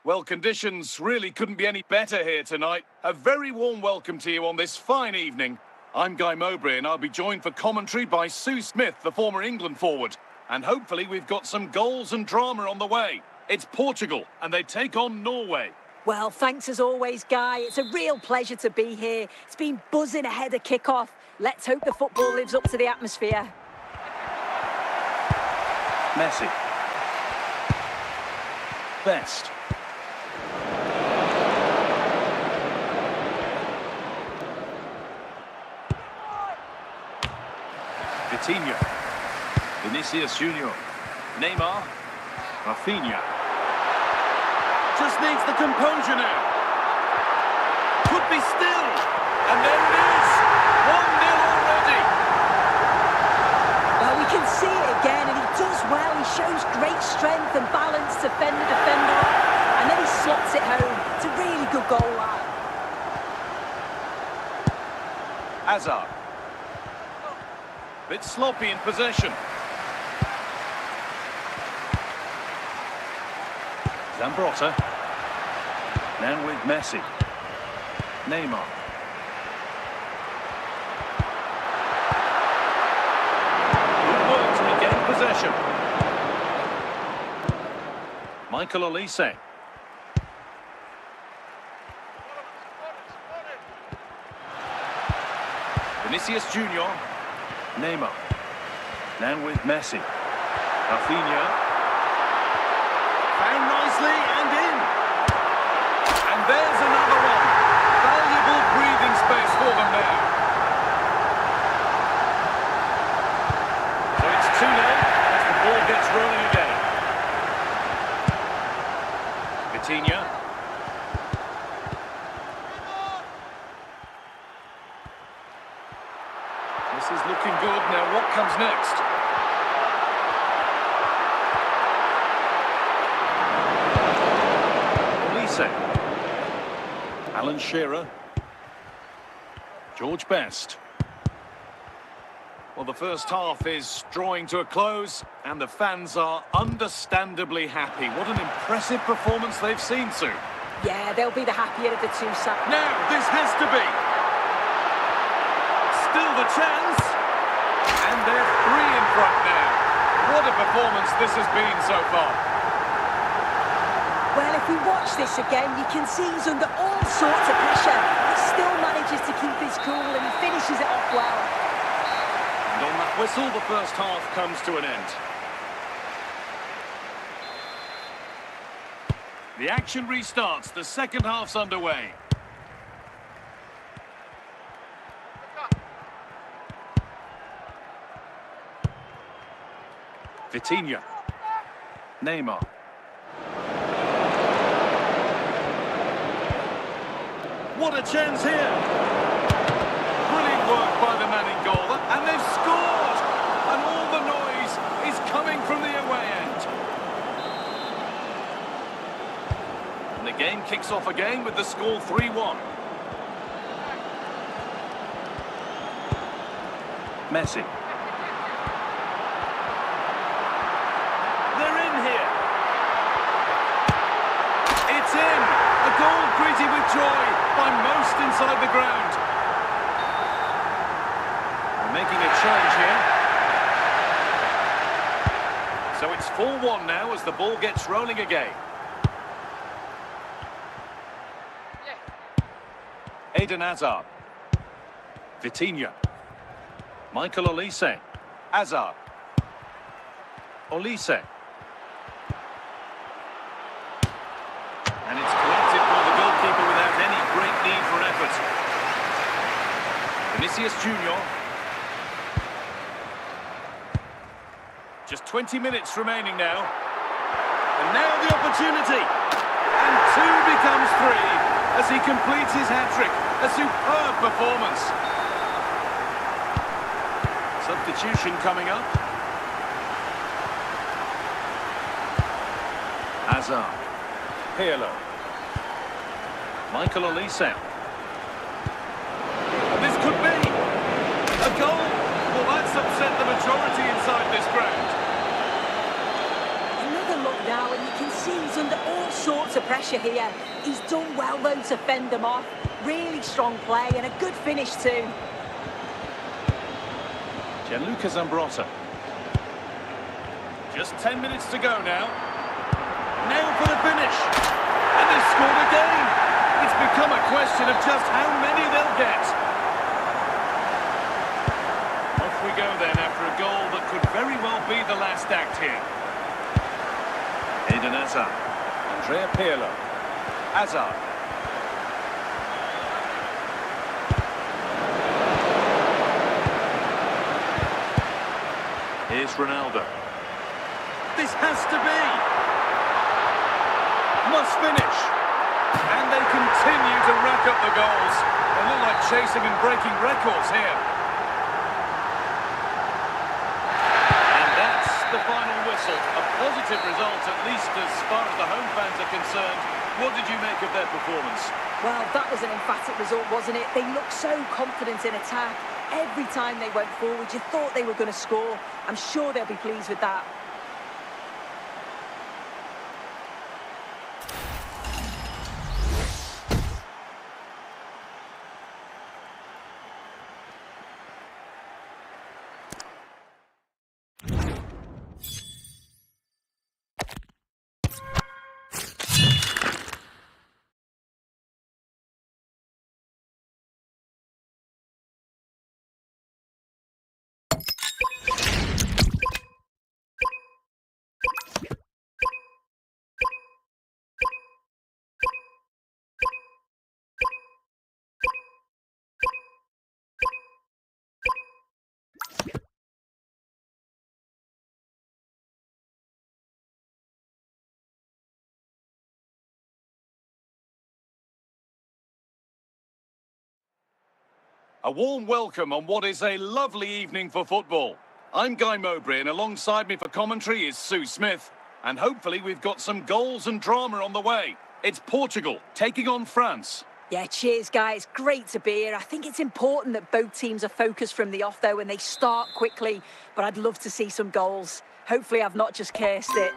Well, conditions really couldn't be any better here tonight. A very warm welcome to you on this fine evening. I'm Guy Mowbray and I'll be joined for commentary by Sue Smith, the former England forward. And hopefully we've got some goals and drama on the way. It's Portugal and they take on Norway. Well, thanks as always, Guy. It's a real pleasure to be here. It's been buzzing ahead of kick-off. Let's hope the football lives up to the atmosphere. Messi. Best. Vitinha. Vinicius Junior. Neymar. Rafinha. Just needs the composure now. Could be still. And there it is. 1-0 already. Well, we can see it again, and he does well. He shows great strength and balance to fend the defender off, and then he slots it home. It's a really good goal, that. Hazard. Bit sloppy in possession. Zambrotta. Now with Messi. Neymar. Good work to regain possession. Michael Olise. Vinicius Junior. Neymar. Now with Messi. Rafinha. Found nicely and in. And there's another one. Valuable breathing space for them now. So it's 2-0 as the ball gets rolling again. Vitinha. This is looking good. Now what comes next? Olise. Alan Shearer. George Best. Well, the first half is drawing to a close and the fans are understandably happy. What an impressive performance they've seen, Sue. Yeah, they'll be the happier of the two sides. Now, this has to be. Still the chance. And they're 3 in front now. What a performance this has been so far. Well, if we watch this again, you can see he's under all sorts of pressure. He still manages to keep his cool and he finishes it off well. And on that whistle, the first half comes to an end. The action restarts. The second half's underway. Vitinha. Neymar. What a chance here! work by the man in goal, and they've scored! And all the noise is coming from the away end. And the game kicks off again with the score 3-1. Messi. They're in here. It's in. A goal greeted with joy by most inside the ground. They're making a change here. So it's 4-1 now as the ball gets rolling again. Eden Hazard. Vitinha. Michael Olise. Hazard. Olise. And it's collected by the goalkeeper without any great need for effort. Vinicius Junior. Just 20 minutes remaining now. And now the opportunity. And 2 becomes 3 as he completes his hat-trick. A superb performance. Substitution coming up. Hazard. Pirlo. Michael Olise. And this could be a goal. Well, that's upset the majority inside this ground. Another look now, and you can see he's under all sorts of pressure here. He's done well, though, to fend them off. Really strong play and a good finish, too. Gianluca Zambrotta. Just 10 minutes to go now. Now for the finish. And they've scored again. It's become a question of just how many they'll get. Off we go then after a goal that could very well be the last act here. Eden Hazard. Andrea Pirlo. Hazard. Here's Ronaldo. This has to be. Must finish. And they continue to rack up the goals. They look like chasing and breaking records here. And that's the final whistle. A positive result, at least as far as the home fans are concerned. What did you make of their performance? Well, that was an emphatic result, wasn't it? They looked so confident in attack. Every time they went forward, you thought they were going to score. I'm sure they'll be pleased with that. A warm welcome on what is a lovely evening for football. I'm Guy Mowbray, and alongside me for commentary is Sue Smith. And hopefully we've got some goals and drama on the way. It's Portugal taking on France. Yeah, cheers, guys. Great to be here. I think it's important that both teams are focused from the off, though, and they start quickly. But I'd love to see some goals. Hopefully I've not just cursed it.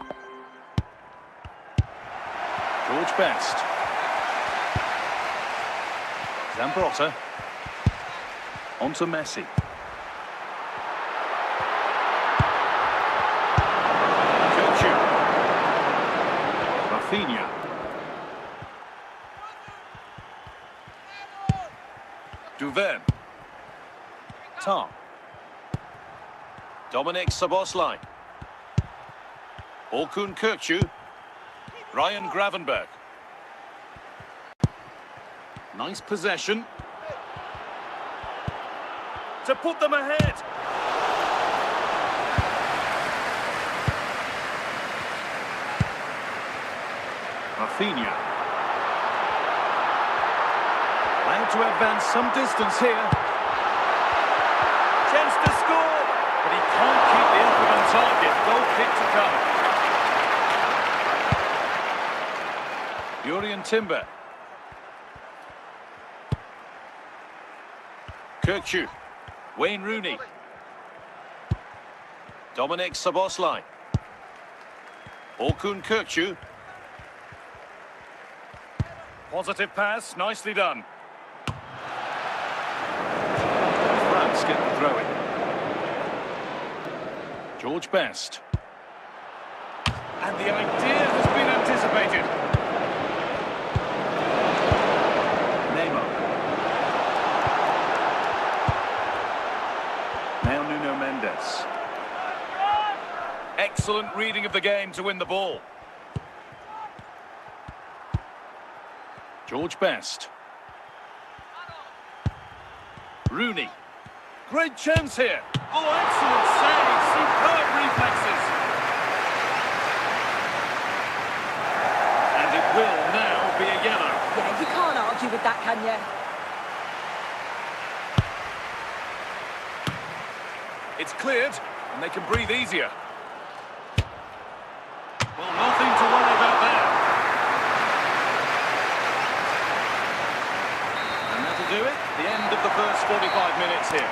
George Best. Zambrotta. On to Messi. H2H. Rafinha. Duverne. Tar. Dominic Szoboszlai. Orkun Kökçü. Ryan Gravenberg. Nice possession. To put them ahead. Rafinha. Allowed to advance some distance here. to come. Urian Timber. Kirkju. Wayne Rooney. Dominic Szoboszlai. Orkun Kirkju. Positive pass, nicely done. France get the throw in. George Best. And the idea has been anticipated. Neymar. Now Nuno Mendes. Excellent reading of the game to win the ball. George Best. Rooney. Great chance here. Oh, excellent save. Superb reflexes. And it will now be a yellow. Yeah, you can't argue with that, can you? It's cleared, and they can breathe easier. Well, nothing to worry about there. And that'll do it. The end of the first 45 minutes here.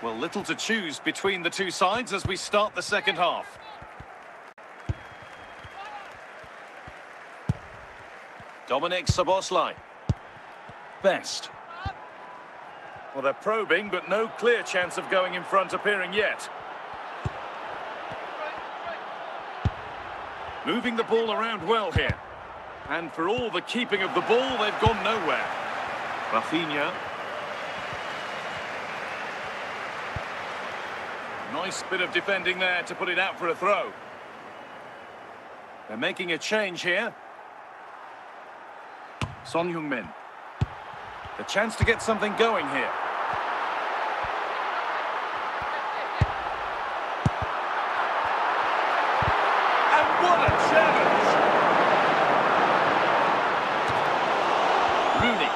Well, little to choose between the two sides as we start the second half. Dominic Szoboszlai. Best. Well, they're probing, but no clear chance of going in front appearing yet. Moving the ball around well here. And for all the keeping of the ball, they've gone nowhere. Rafinha. Nice bit of defending there to put it out for a throw. They're making a change here. Son Heung-min. The chance to get something going here. And what a challenge! Rooney.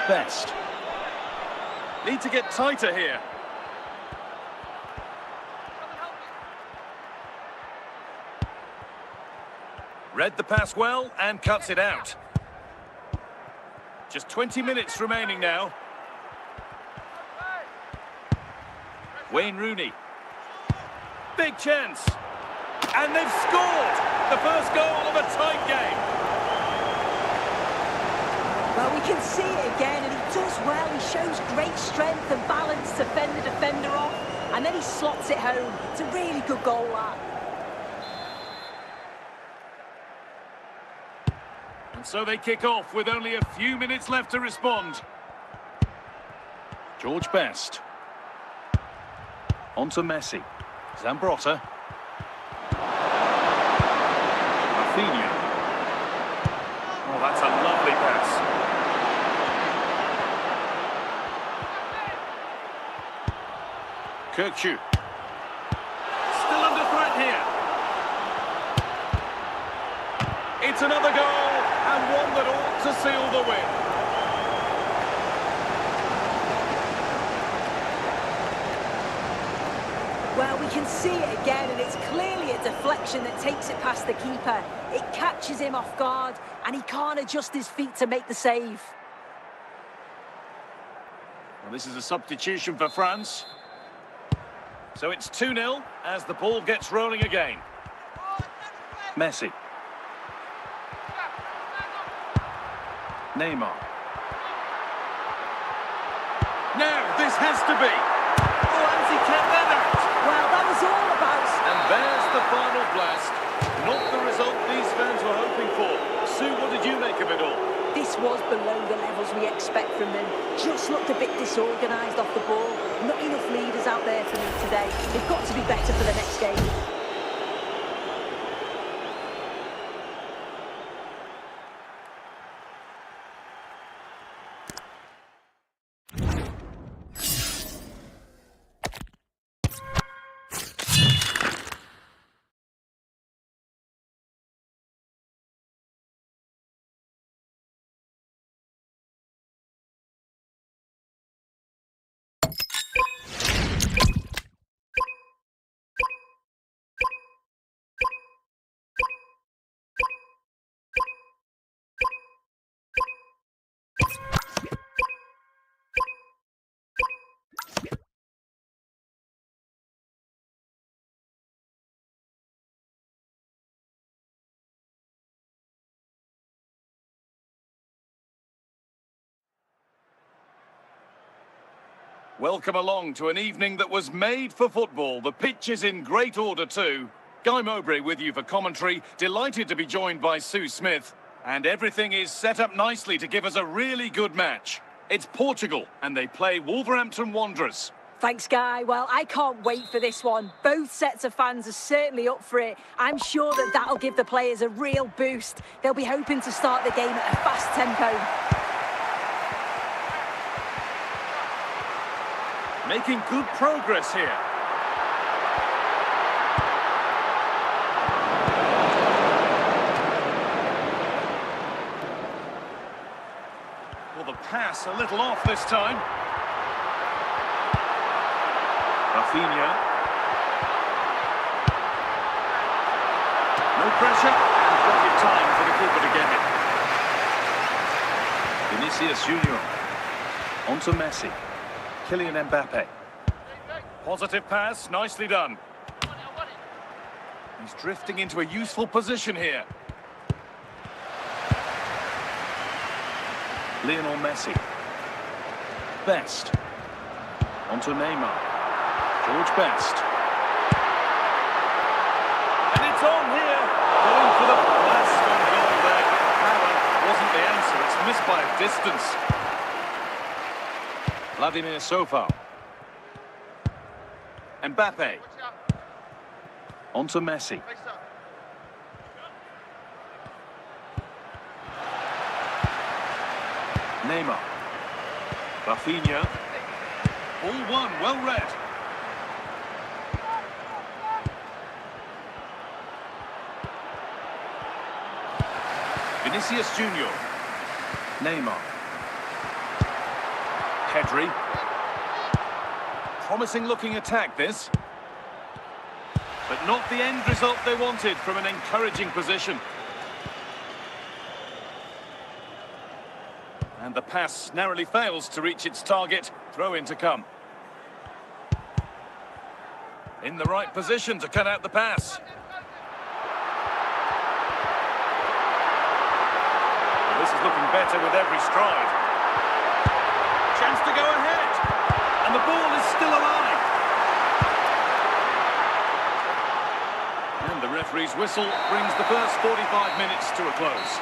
Best. Need to get tighter here. Read the pass well and cuts it out. Just 20 minutes remaining now. Wayne Rooney. Big chance. And they've scored! The first goal of a tight game. Well, we can see it again, and he does well. He shows great strength and balance to fend the defender off, and then he slots it home. It's a really good goal, that. And so they kick off with only a few minutes left to respond. George Best. On to Messi. Zambrotta. Rafinha. Oh, that's a lovely pass. Kirkju. Still under threat here. It's another goal, and one that ought to seal the win. Well, we can see it again, and it's clearly a deflection that takes it past the keeper. It catches him off guard, and he can't adjust his feet to make the save. Well, this is a substitution for France. So it's 2-0 as the ball gets rolling again. Messi. Neymar. Now, this has to be. Oh, has he kept that out? Well, that was all about... And there's the final blast. Not the result these fans were hoping for. Sue, what did you make of it all? This was below the levels we expect from them. Just looked a bit disorganised off the ball. Not enough leaders out there for me today. They've got to be better for the next game. Welcome along to an evening that was made for football. The pitch is in great order too. Guy Mowbray with you for commentary. Delighted to be joined by Sue Smith. And everything is set up nicely to give us a really good match. It's Portugal, and they play Wolverhampton Wanderers. Thanks, Guy. Well, I can't wait for this one. Both sets of fans are certainly up for it. I'm sure that that'll give the players a real boost. They'll be hoping to start the game at a fast tempo. Making good progress here. Well, the pass a little off this time. Rafinha. No pressure, and plenty of time for the keeper to get it. Vinicius Junior. On to Messi. Kylian Mbappe. Positive pass, nicely done. He's drifting into a useful position here. Lionel Messi. Best. On to Neymar. George Best. And it's on here. Going for the blast on goal there. Power wasn't the answer. It's missed by a distance. Vladimir Sofal. Mbappe. On to Messi. Neymar. Rafinha. All one, well read. Vinicius Junior. Neymar. Pedri. Promising looking attack this. But not the end result they wanted from an encouraging position. And the pass narrowly fails to reach its target. Throw in to come. In the right position to cut out the pass. Well, this is looking better with every stride. Chance to go ahead. And the ball is still alive. And the referee's whistle brings the first 45 minutes to a close.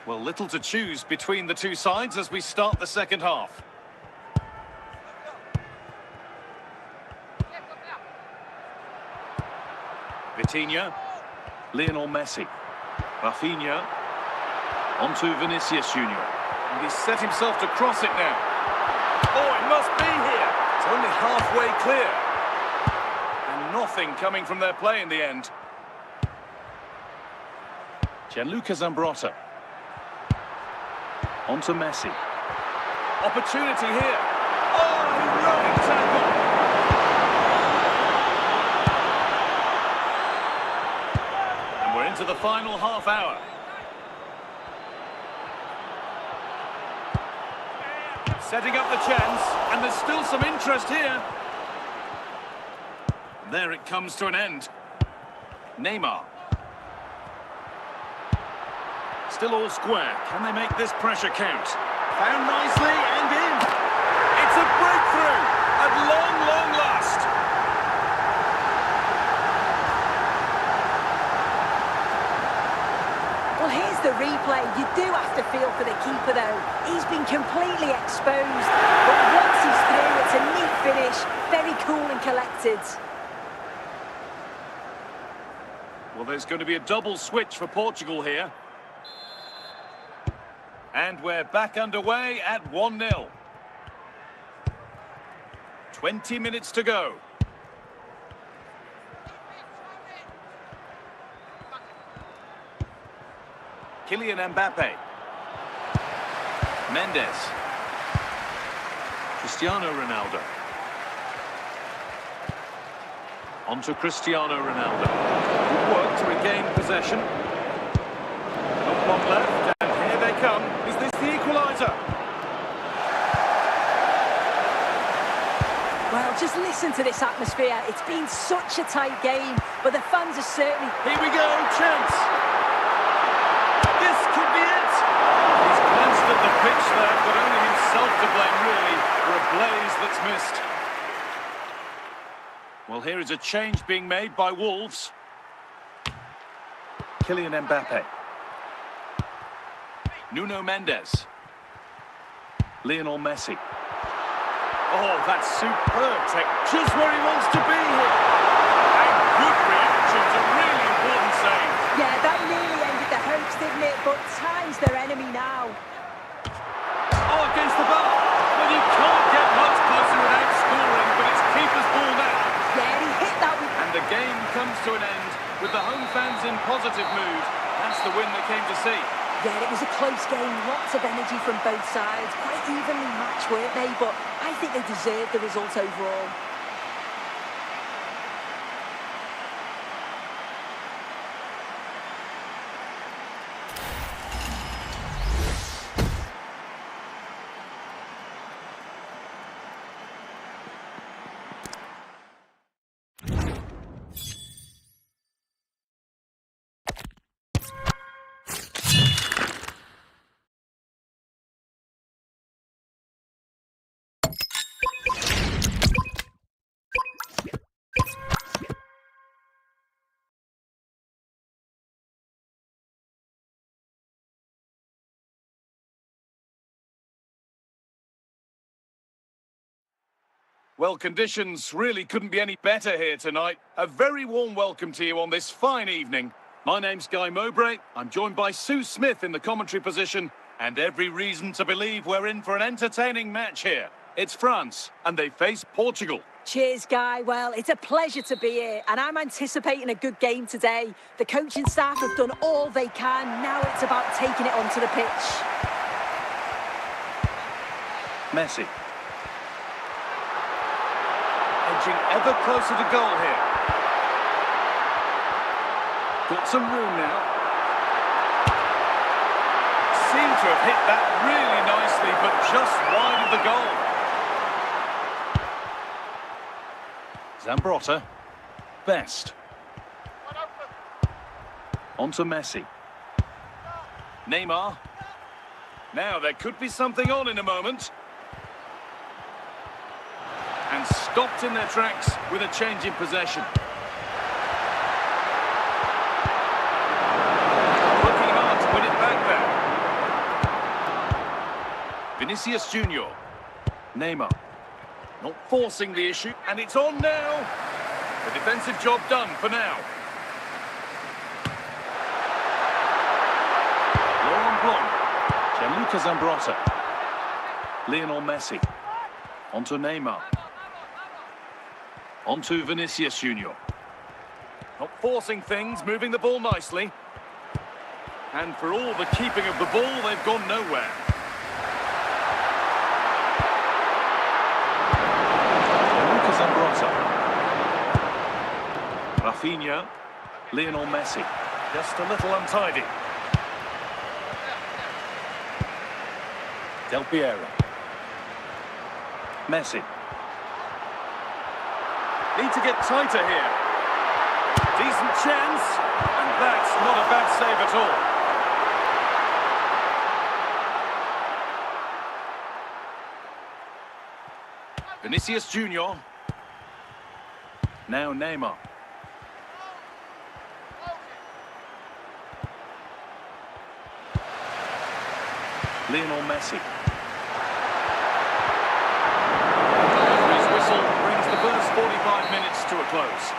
Well, little to choose between the two sides as we start the second half. Vitinha. Lionel Messi. Rafinha. On to Vinicius Junior. And he's set himself to cross it now. Oh, it must be here. It's only halfway clear. And nothing coming from their play in the end. Gianluca Zambrotta. On to Messi. Opportunity here. Oh, heroic tackle. And we're into the final half hour. Setting up the chance, and there's still some interest here. There it comes to an end. Neymar. Still all square. Can they make this pressure count? Found nicely and in. It's a breakthrough at long, long last. Well, here's the replay. You do have to feel for the keeper, though. He's been completely exposed. But once he's through, it's a neat finish. Very cool and collected. Well, there's going to be a double switch for Portugal here. And we're back underway at 1-0. 20 minutes to go. Kylian Mbappe. Mendes. Cristiano Ronaldo. On to Cristiano Ronaldo. Good work to regain possession. Not long left, and here they come. Is this the equaliser? Well, just listen to this atmosphere. It's been such a tight game, but the fans are certainly... Here we go, chance. This He's glanced at the pitch there, but only himself to blame, really, for a blaze that's missed. Well, here is a change being made by Wolves. Kylian Mbappe. Nuno Mendes. Lionel Messi. Oh, that's superb tech, just where he wants to be here. And good reaction to really important save. Yeah, that nearly ended the hopes, didn't it? But time's their enemy now. Oh, against the bar. Well, you can't get much closer without scoring, but it's keeper's ball now. Yeah, he hit that with... And the game comes to an end with the home fans in positive mood. That's the win they came to see. Yeah, it was a close game, lots of energy from both sides. Quite evenly matched, weren't they? But I think they deserved the result overall. Well, conditions really couldn't be any better here tonight. A very warm welcome to you on this fine evening. My name's Guy Mowbray. I'm joined by Sue Smith in the commentary position, and every reason to believe we're in for an entertaining match here. It's France, and they face Portugal. Cheers, Guy. Well, it's a pleasure to be here, and I'm anticipating a good game today. The coaching staff have done all they can. Now it's about taking it onto the pitch. Messi. Edging ever closer to goal here. Got some room now. Seemed to have hit that really nicely, but just wide of the goal. Zambrotta. Best. On to Messi. Neymar. Now there could be something on in a moment. And stopped in their tracks with a change in possession. Working hard to win it back there. Vinicius Junior. Neymar. Not forcing the issue, and it's on now. The defensive job done for now. Laurent Blanc. Gianluca Zambrotta. Lionel Messi. Onto Neymar. Onto Vinicius Junior. Not forcing things, moving the ball nicely. And for all the keeping of the ball, they've gone nowhere. Lucas Zambrotta. Rafinha. Lionel Messi. Just a little untidy. Del Piero. Messi. Need to get tighter here. Decent chance, and that's not a bad save at all. Vinicius Junior. Now Neymar. Lionel Messi. His whistle brings the first 45 minutes to a close.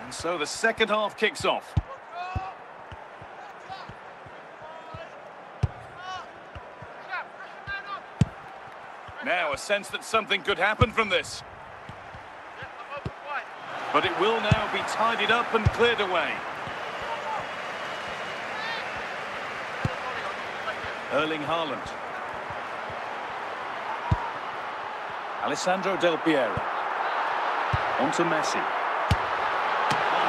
And so the second half kicks off. Now a sense that something could happen from this. But it will now be tidied up and cleared away. Erling Haaland. Alessandro Del Piero. On to Messi.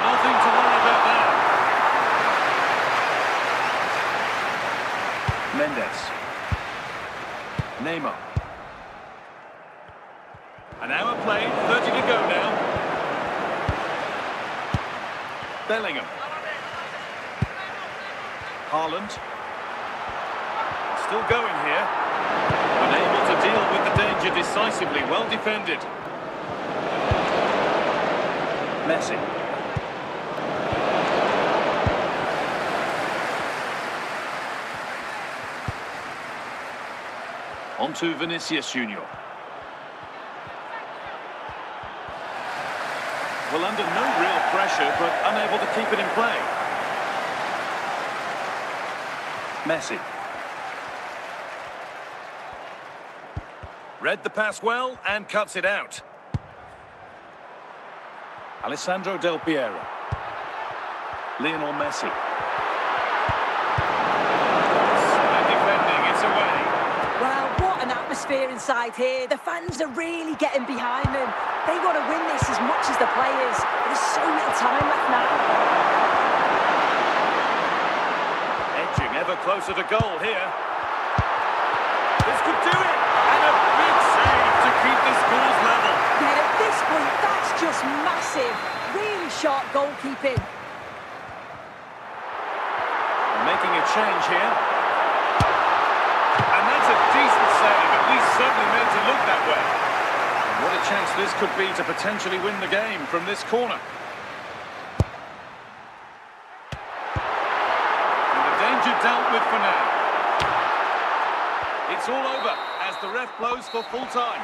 Nothing to worry about there. Mendes. Neymar. An hour played, 30 to go now. Bellingham. Haaland. Still going here. Unable to deal with the danger decisively. Well defended. Messi. On to Vinicius Junior. Well, under no real pressure, but unable to keep it in play. Messi. Read the pass well and cuts it out. Alessandro Del Piero. Lionel Messi. Solid defending, it's away. Well, what an atmosphere inside here. The fans are really getting behind them. They want to win this as much as the players. There's so little time left now. Edging ever closer to goal here. This could do it. And a big save to keep the scores level. Yeah, at this point, that's just massive. Really sharp goalkeeping. Making a change here. And that's a decent save, at least certainly made to look that way. And what a chance this could be to potentially win the game from this corner. And the danger dealt with for now. It's all over as the ref blows for full time.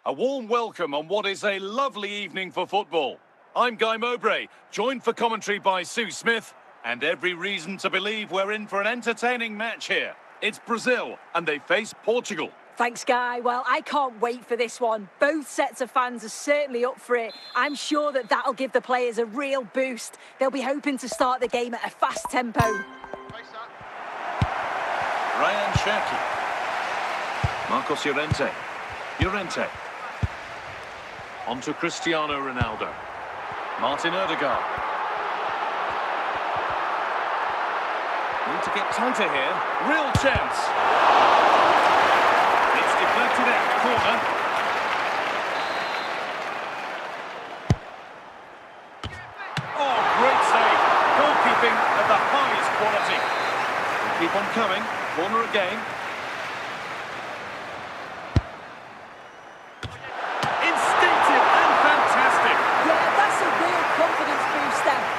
A warm welcome on what is a lovely evening for football. I'm Guy Mowbray, joined for commentary by Sue Smith, and every reason to believe we're in for an entertaining match here. It's Brazil, and they face Portugal. Thanks, Guy. Well, I can't wait for this one. Both sets of fans are certainly up for it. I'm sure that that'll give the players a real boost. They'll be hoping to start the game at a fast tempo. Ryan Cherki. Marcos Llorente. Llorente. On to Cristiano Ronaldo. Martin Odegaard. Need to get tighter here. Real chance. It's deflected out. Corner. Oh, great save. Goalkeeping of the highest quality. We'll keep on coming. Corner again.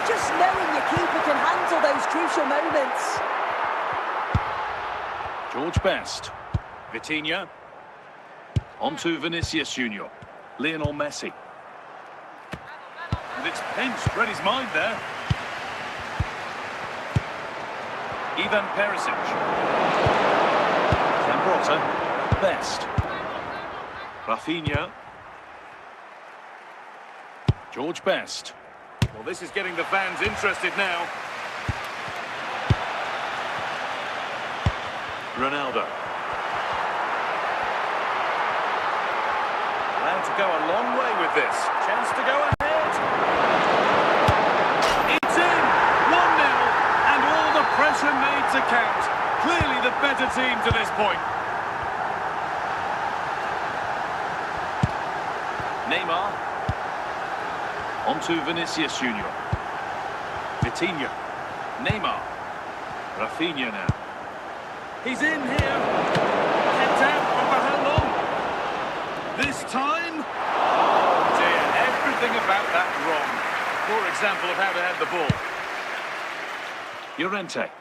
Just knowing your keeper can handle those crucial moments. George Best. Vitinha. On to Vinicius Junior. Lionel Messi. And it's pinched. Read his mind there. Ivan Perisic. Zambrotta. Best. Rafinha. George Best. Well, this is getting the fans interested now. Ronaldo. Allowed to go a long way with this. Chance to go ahead. It's in! 1-0, and all the pressure made to count. Clearly the better team to this point. Neymar. On to Vinicius Junior. Vitinha. Neymar. Rafinha now. He's in here. Kept out, but for how long? This time? Oh dear, everything about that wrong. For example of how to head the ball. Llorente.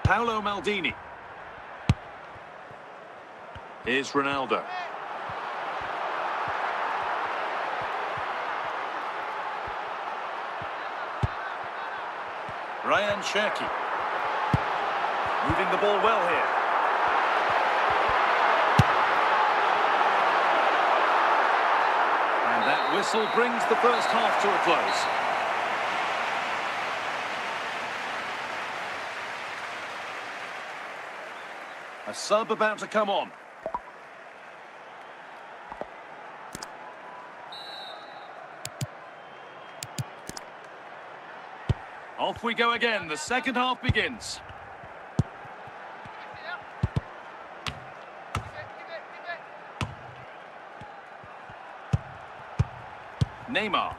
Paolo Maldini. Here's Ronaldo. Ryan Cherki. Moving the ball well here. And that whistle brings the first half to a close. A sub about to come on. Off we go again. The second half begins. Neymar.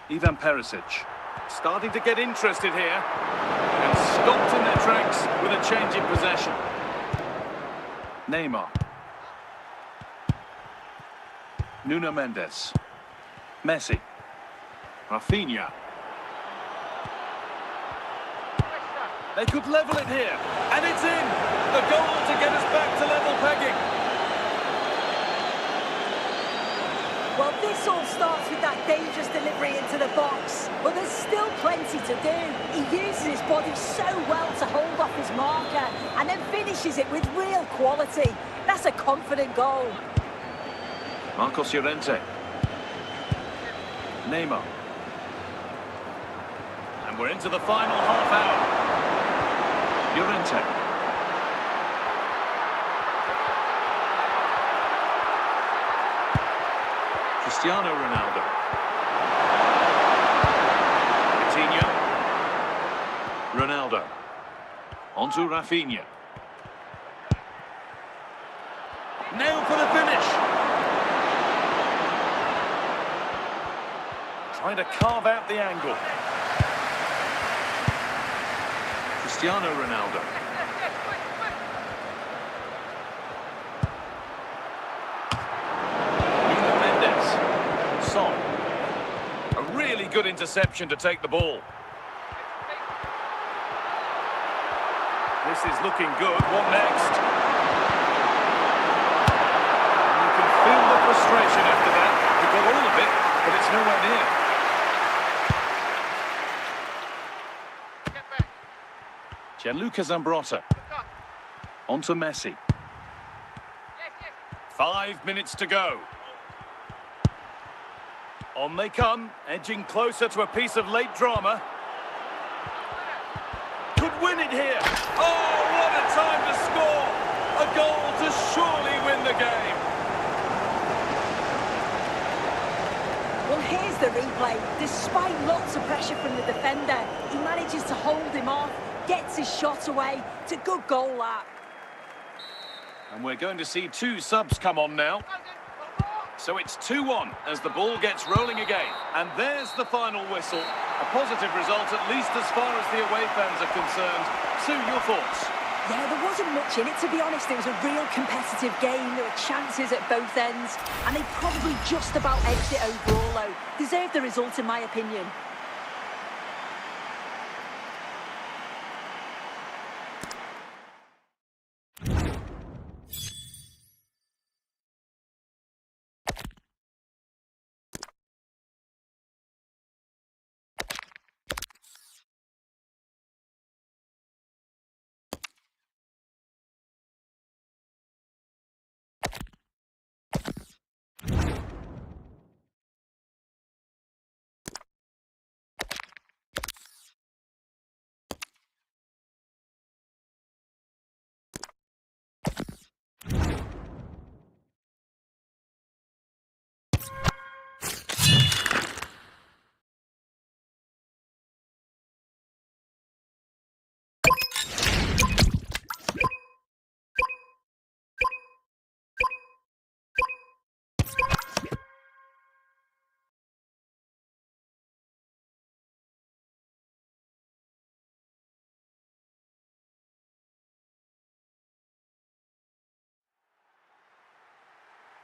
Ivan Perisic. Starting to get interested here. And stopped in their tracks with a change in possession. Neymar. Nuno Mendes. Messi. Rafinha. They could level it here. And it's in. The goal to get us back to level pegging. Well, this all starts with that dangerous delivery into the box. But there's still plenty to do. He uses his body so well to hold off his marker and then finishes it with real quality. That's a confident goal. Marcos Llorente. Neymar. And we're into the final half hour. Llorente. Cristiano Ronaldo. Vitinha. Ronaldo. On to Rafinha. Now for the finish. Trying to carve out the angle. Cristiano Ronaldo. Nuno Mendes. Son. A really good interception to take the ball. This is looking good. What next? And you can feel the frustration after that. He got all of it, but it's nowhere near. Gianluca Zambrotta. On to Messi. 5 minutes to go. On they come, edging closer to a piece of late drama. Could win it here. Oh, what a time to score! A goal to surely win the game. Well, here's the replay. Despite lots of pressure from the defender, he manages to hold him off. Gets his shot away. It's a good goal, that. And we're going to see two subs come on now. So it's 2-1 as the ball gets rolling again. And there's the final whistle. A positive result, at least as far as the away fans are concerned. Sue, your thoughts? Yeah, there wasn't much in it, to be honest. It was a real competitive game. There were chances at both ends. And they probably just about edged it overall, though. Deserved the result, in my opinion.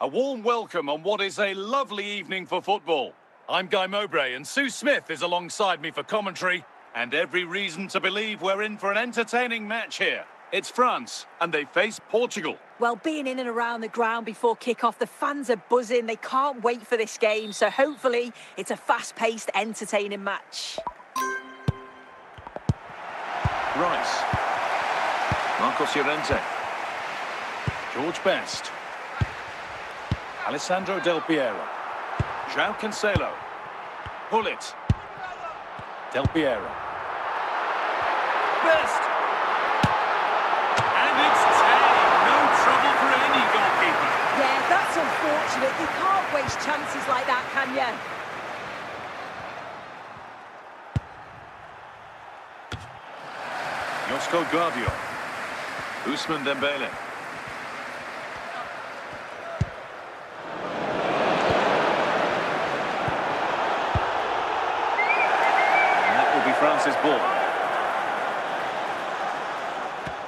A warm welcome on what is a lovely evening for football. I'm Guy Mowbray and Sue Smith is alongside me for commentary, and every reason to believe we're in for an entertaining match here. It's France and they face Portugal. Well, being in and around the ground before kick-off, the fans are buzzing. They can't wait for this game, so hopefully it's a fast-paced, entertaining match. Rice. Marcos Llorente. George Best. Alessandro Del Piero. João Cancelo. Pullet. Del Piero. Best. And it's 10. No trouble for any goalkeeper. Yeah, that's unfortunate. You can't waste chances like that, can you? Josko Gvardiol. Ousmane Dembele. And that will be France's ball.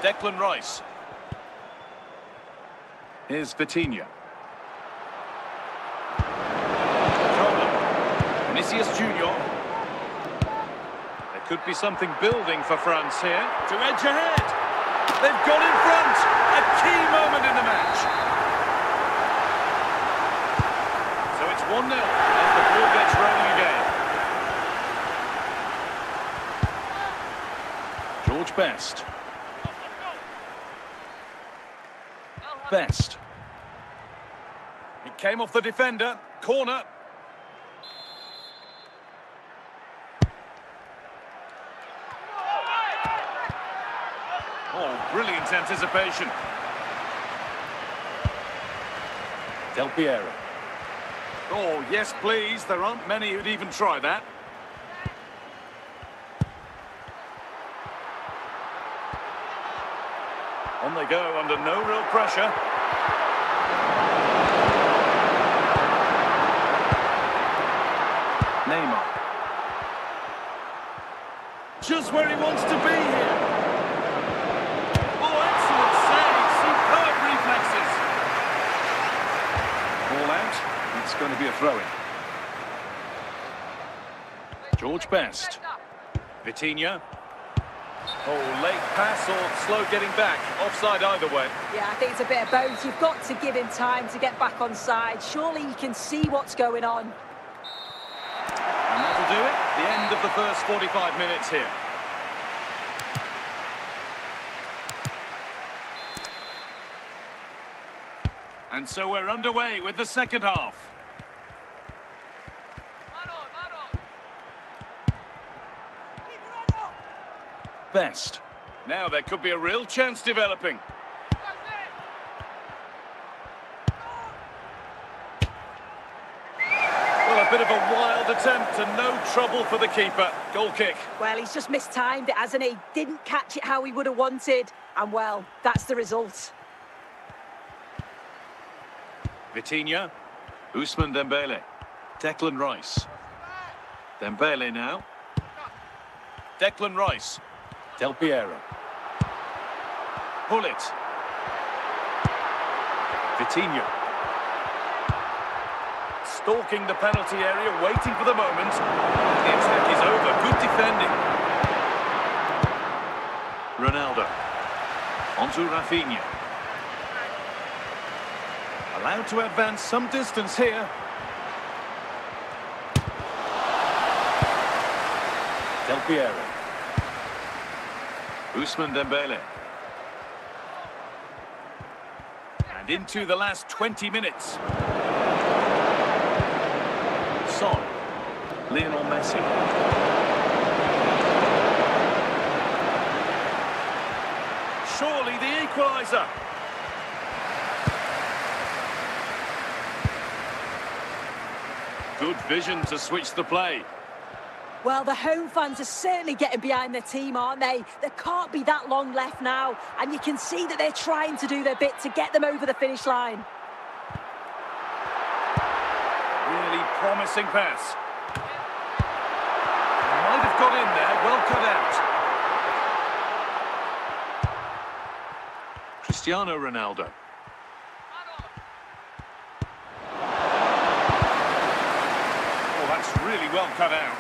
Declan Rice. Here's Vitinha. Vinicius Junior. There could be something building for France here. To edge ahead. They've got in front. A key moment in the match. So it's 1-0 as the ball gets rolling again. George Best. Best. It came off the defender. Corner. Oh, brilliant anticipation. Del Piero. Oh, yes, please. There aren't many who'd even try that. On they go under no real pressure. Neymar. Just where he wants to be here. Oh, excellent save. Superb reflexes. Ball out. It's going to be a throw-in. George Best. Vitinha. Oh, late pass or slow getting back. Offside either way. Yeah, I think it's a bit of both. You've got to give him time to get back on side. Surely he can see what's going on. And that'll do it. The end of the first 45 minutes here. And so we're underway with the second half. Best. Now there could be a real chance developing. Well, a bit of a wild attempt and no trouble for the keeper. Goal kick. Well, he's just mistimed it, hasn't he? Didn't catch it how he would have wanted. And, well, that's the result. Vitinha. Ousmane Dembele. Declan Rice. Dembele now. Declan Rice. Del Piero. Pullet. Vitinha. Stalking the penalty area, waiting for the moment. The attack is over. Good defending. Ronaldo. Onto Rafinha. Allowed to advance some distance here. Del Piero. Ousmane Dembele. And into the last 20 minutes. Son. Lionel Messi. Surely the equaliser. Good vision to switch the play. Well, the home fans are certainly getting behind their team, aren't they? There can't be that long left now, and you can see that they're trying to do their bit to get them over the finish line. Really promising pass. Might have got in there, well cut out. Cristiano Ronaldo. well cut out.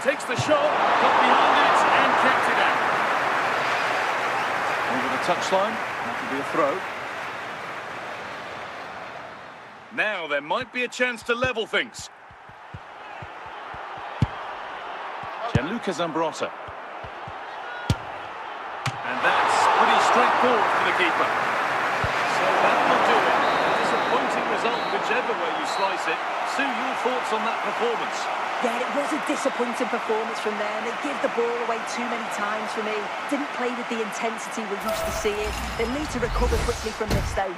Takes the shot, got behind it and kept it out. Over the touchline, that will be a throw. Now there might be a chance to level things. Gianluca Zambrotta. And that's pretty straightforward for the keeper. So that will do it. A disappointing result, whichever way you slice it. Sue, your thoughts on that performance? Yeah, it was a disappointing performance from them. They give the ball away too many times for me. Didn't play with the intensity we're used to seeing. They need to recover quickly from this, though.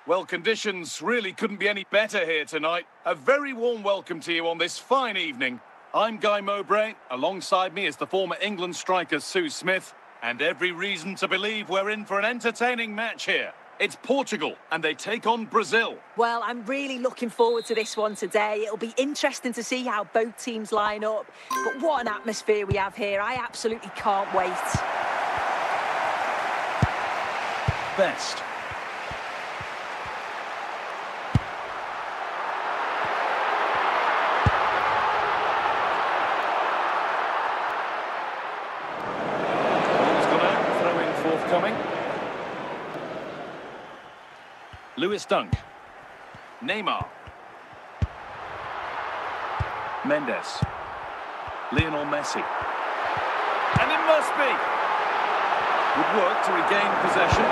Well, conditions really couldn't be any better here tonight. A very warm welcome to you on this fine evening. I'm Guy Mowbray. Alongside me is the former England striker Sue Smith. And every reason to believe we're in for an entertaining match here. It's Portugal, and they take on Brazil. Well, I'm really looking forward to this one today. It'll be interesting to see how both teams line up. But what an atmosphere we have here. I absolutely can't wait. Best. Ball's gone out, throw in forthcoming. Lewis Dunk. Neymar. Mendes. Lionel Messi. And it must be. Good work to regain possession.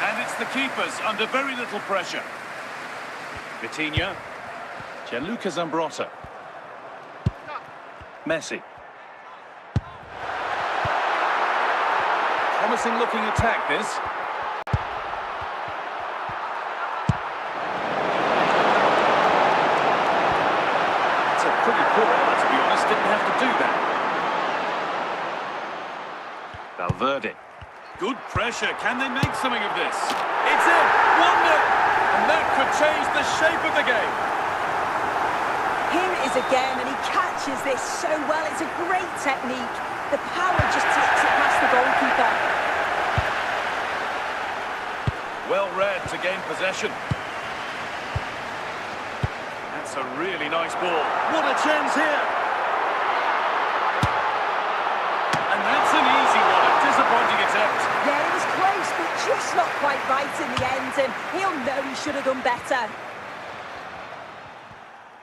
And it's the keepers under very little pressure. Vitinha. Gianluca Zambrotta. Messi. Promising looking attack this. It's a pretty poor error, to be honest. Didn't have to do that. Valverde. Good pressure. Can they make something of this? It's in. 1-0. And that could change the shape of the game. Here it is again, and he catches this so well. It's a great technique. The power just takes it past the goalkeeper. Well read to gain possession. That's a really nice ball. What a chance here. And that's an easy one, a disappointing attempt. Yeah, it was close, but just not quite right in the end, and he'll know he should have done better.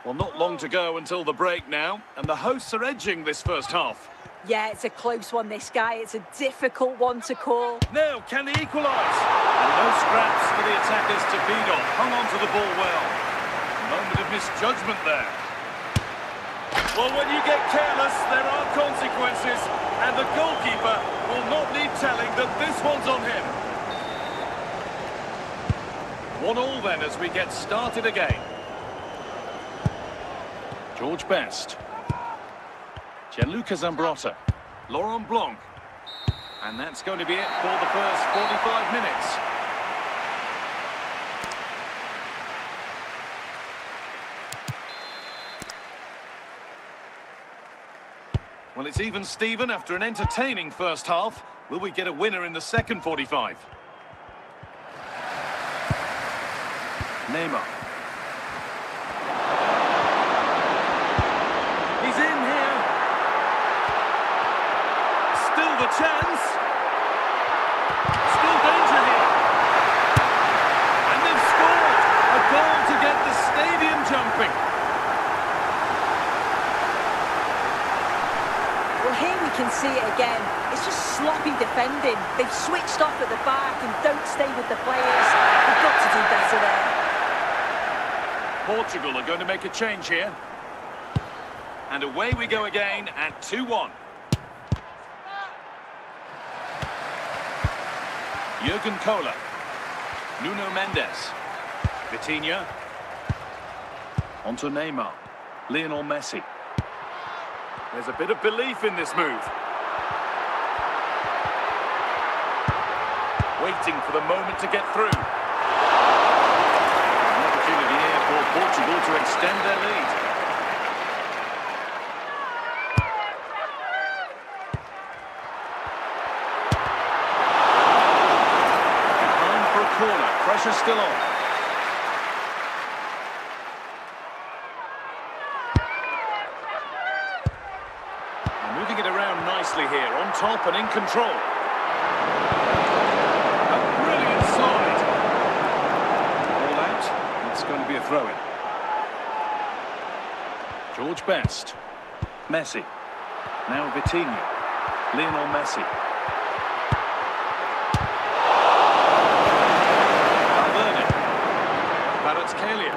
Well, not long to go until the break now, and the hosts are edging this first half. Yeah, it's a close one, this guy. It's a difficult one to call. Now, can they equalise? And no scraps for the attackers to feed off. Hung on to the ball well. A moment of misjudgment there. Well, when you get careless, there are consequences, and the goalkeeper will not need telling that this one's on him. 1-1 then as we get started again. George Best. Gianluca Zambrotta. Laurent Blanc. And that's going to be it for the first 45 minutes. Well, it's even Steven after an entertaining first half. Will we get a winner in the second 45? Neymar. He's in here. Still the chance. Still danger here. And they've scored. A goal to get the stadium jumping. Well, here we can see it again. It's just sloppy defending. They've switched off at the back and don't stay with the players. They've got to do better there. Portugal are going to make a change here. And away we go again at 2-1. Jurgen Kohler. Nuno Mendes. Vitinha. Onto Neymar. Lionel Messi. There's a bit of belief in this move. Waiting for the moment to get through. An opportunity here for Portugal to extend their lead. Behind for a corner. Pressure still on. Moving it around nicely here, on top and in control. A brilliant side. All out, it's going to be a throw-in. George Best. Messi. Now Vitinha. Lionel Messi. Valverde. Kvaratskhelia.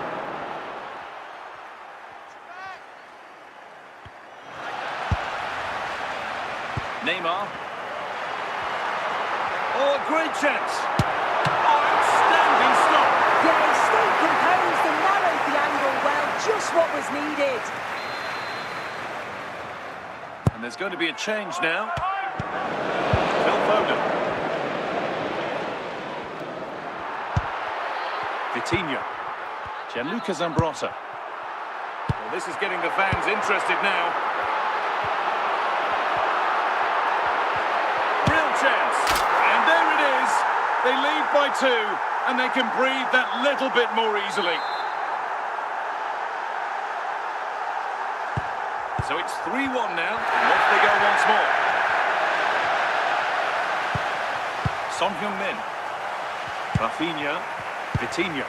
Neymar. Oh, a great chance. Oh, outstanding stop. Yeah, he stayed composed and narrowed just what was needed. And there's going to be a change now. Phil Foden. Vitinha. Gianluca Zambrotta. Well, this is getting the fans interested now. Real chance. And there it is. They lead by 2, and they can breathe that little bit more easily. So it's 3-1 now, and off they go once more. Son Heung-min. Rafinha. Vitinha.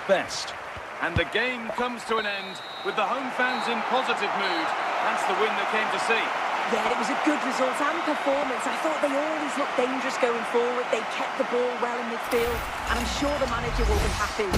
Best. And the game comes to an end with the home fans in positive mood. That's the win they came to see. Yeah, it was a good result and performance. I thought they always looked dangerous going forward. They kept the ball well in midfield, and I'm sure the manager will be happy.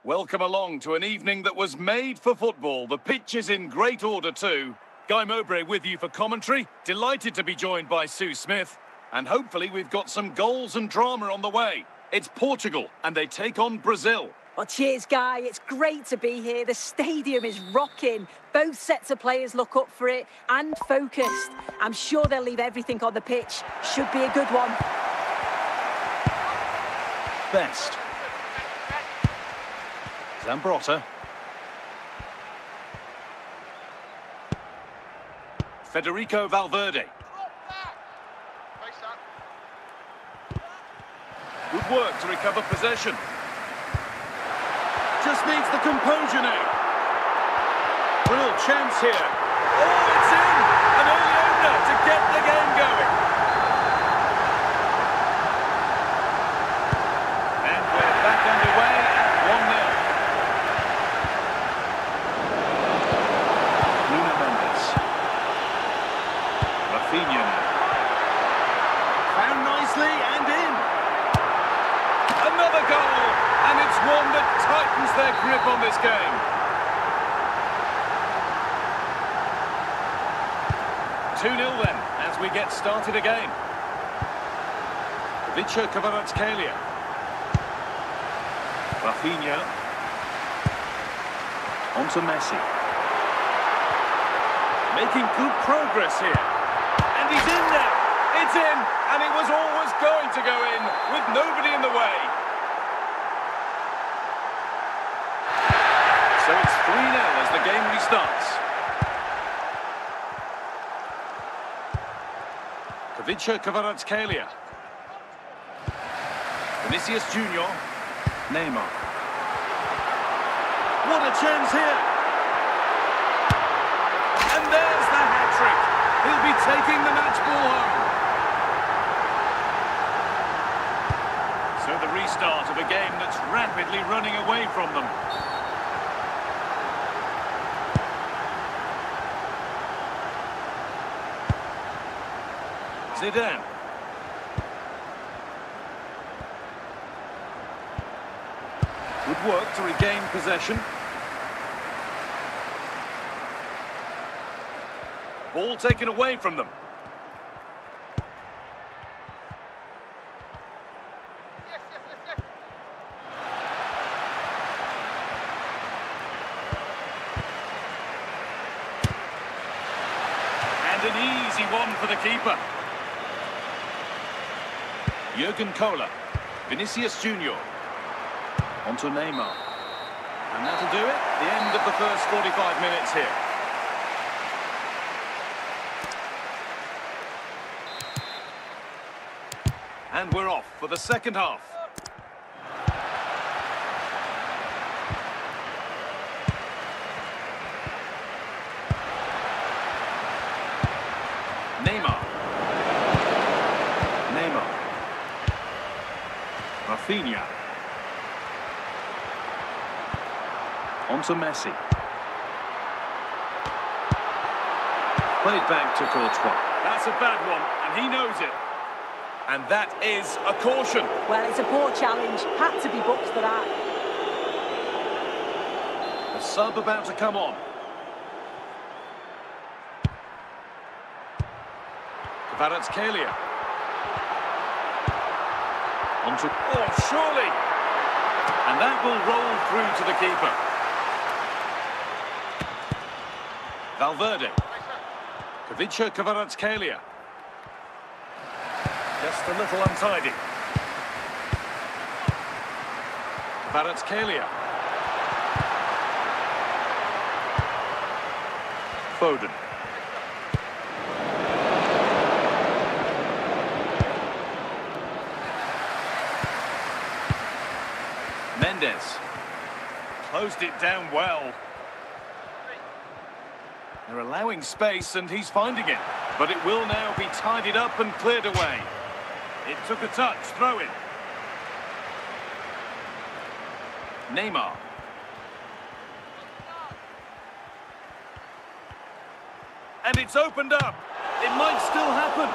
Welcome along to an evening that was made for football. The pitch is in great order too. Guy Mowbray with you for commentary. Delighted to be joined by Sue Smith. And hopefully we've got some goals and drama on the way. It's Portugal and they take on Brazil. Well, cheers, Guy. It's great to be here. The stadium is rocking. Both sets of players look up for it and focused. I'm sure they'll leave everything on the pitch. Should be a good one. Best. Zambrotta. Federico Valverde. Good work to recover possession. Just needs the composure now. Real chance here. Oh, it's in! An early opener to get the game going. And we're back underway at 1-0. Nuno Mendes. Rafinha now. Found nicely and in. Another goal, and it's one that tightens their grip on this game. Two-0 then, as we get started again. Kvaratskhelia. Rafinha. On to Messi. Making good progress here. And he's in there. It's in, and it was always going to go in, with nobody in the way. So it's 3-0 as the game restarts. Kvaratskhelia. Vinicius Junior. Neymar. What a chance here. And there's the hat-trick. He'll be taking the match ball home. So the restart of a game that's rapidly running away from them. Zidane. Good work to regain possession. Ball taken away from them. And an easy one for the keeper. Jurgen Kohler. Vinicius Junior. On to Neymar. And that'll do it. The end of the first 45 minutes here. And we're off for the second half. Neymar. Neymar. Rafinha. On to Messi. Played back to Courtois. That's a bad one, and he knows it. And that is a caution. Well, it's a poor challenge. Had to be booked for that. The sub about to come on. Kvaratskhelia. On to... Oh, surely! And that will roll through to the keeper. Valverde. Kavicha Kvaratskhelia. Just a little untidy. Kvaratskhelia. Foden. Mendes. Closed it down well. They're allowing space and he's finding it. But it will now be tidied up and cleared away. It took a touch, throw in. Neymar. And it's opened up. It might still happen.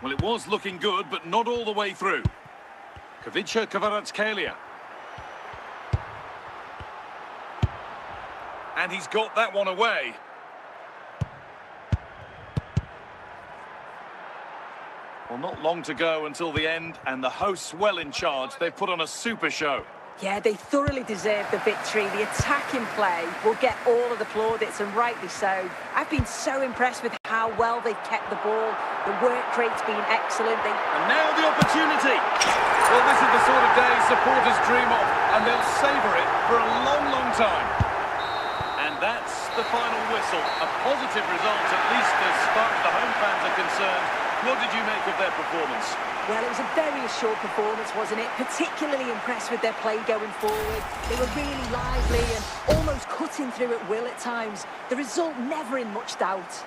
Well, it was looking good, but not all the way through. Kavicha Kvaratskhelia. And he's got that one away. Well, not long to go until the end, and the hosts well in charge. They've put on a super show. Yeah, they thoroughly deserve the victory. The attacking play will get all of the plaudits, and rightly so. I've been so impressed with how well they've kept the ball. The work rate's been excellent. And now the opportunity. Well, this is the sort of day supporters dream of, and they'll savour it for a long, long time. And that's the final whistle. A positive result, at least as far as the home fans are concerned. What did you make of their performance? Well, it was a very assured performance, wasn't it? Particularly impressed with their play going forward. They were really lively and almost cutting through at will at times. The result never in much doubt.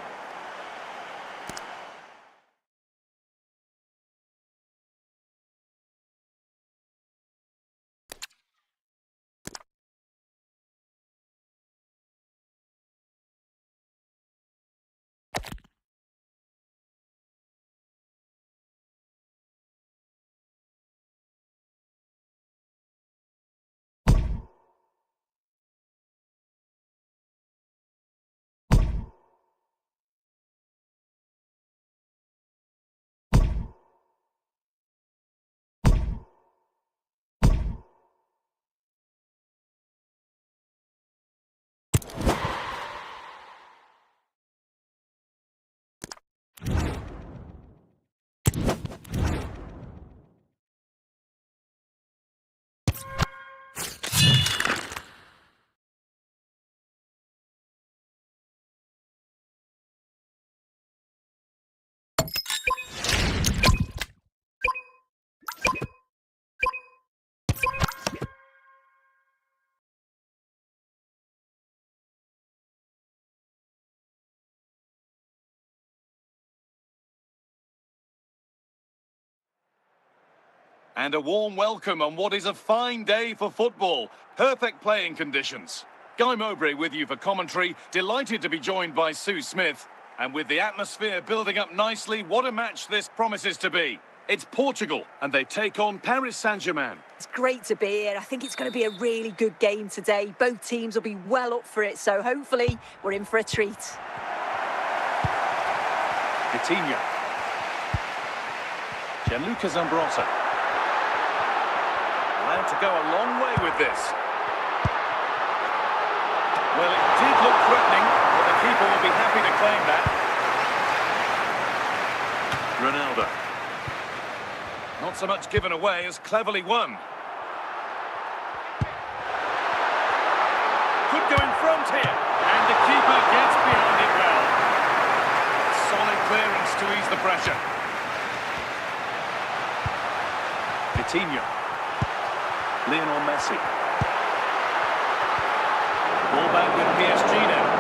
And a warm welcome on what is a fine day for football. Perfect playing conditions. Guy Mowbray with you for commentary. Delighted to be joined by Sue Smith. And with the atmosphere building up nicely, what a match this promises to be. It's Portugal, and they take on Paris Saint-Germain. It's great to be here. I think it's going to be a really good game today. Both teams will be well up for it, so hopefully we're in for a treat. Coutinho. Gianluca Zambrotta. Allowed to go a long way with this. Well, it did look threatening, but the keeper will be happy to claim that. Ronaldo. Not so much given away as cleverly won. Could go in front here. And the keeper gets behind it well. Solid clearance to ease the pressure. Coutinho. Lionel Messi. Ball back with PSG now.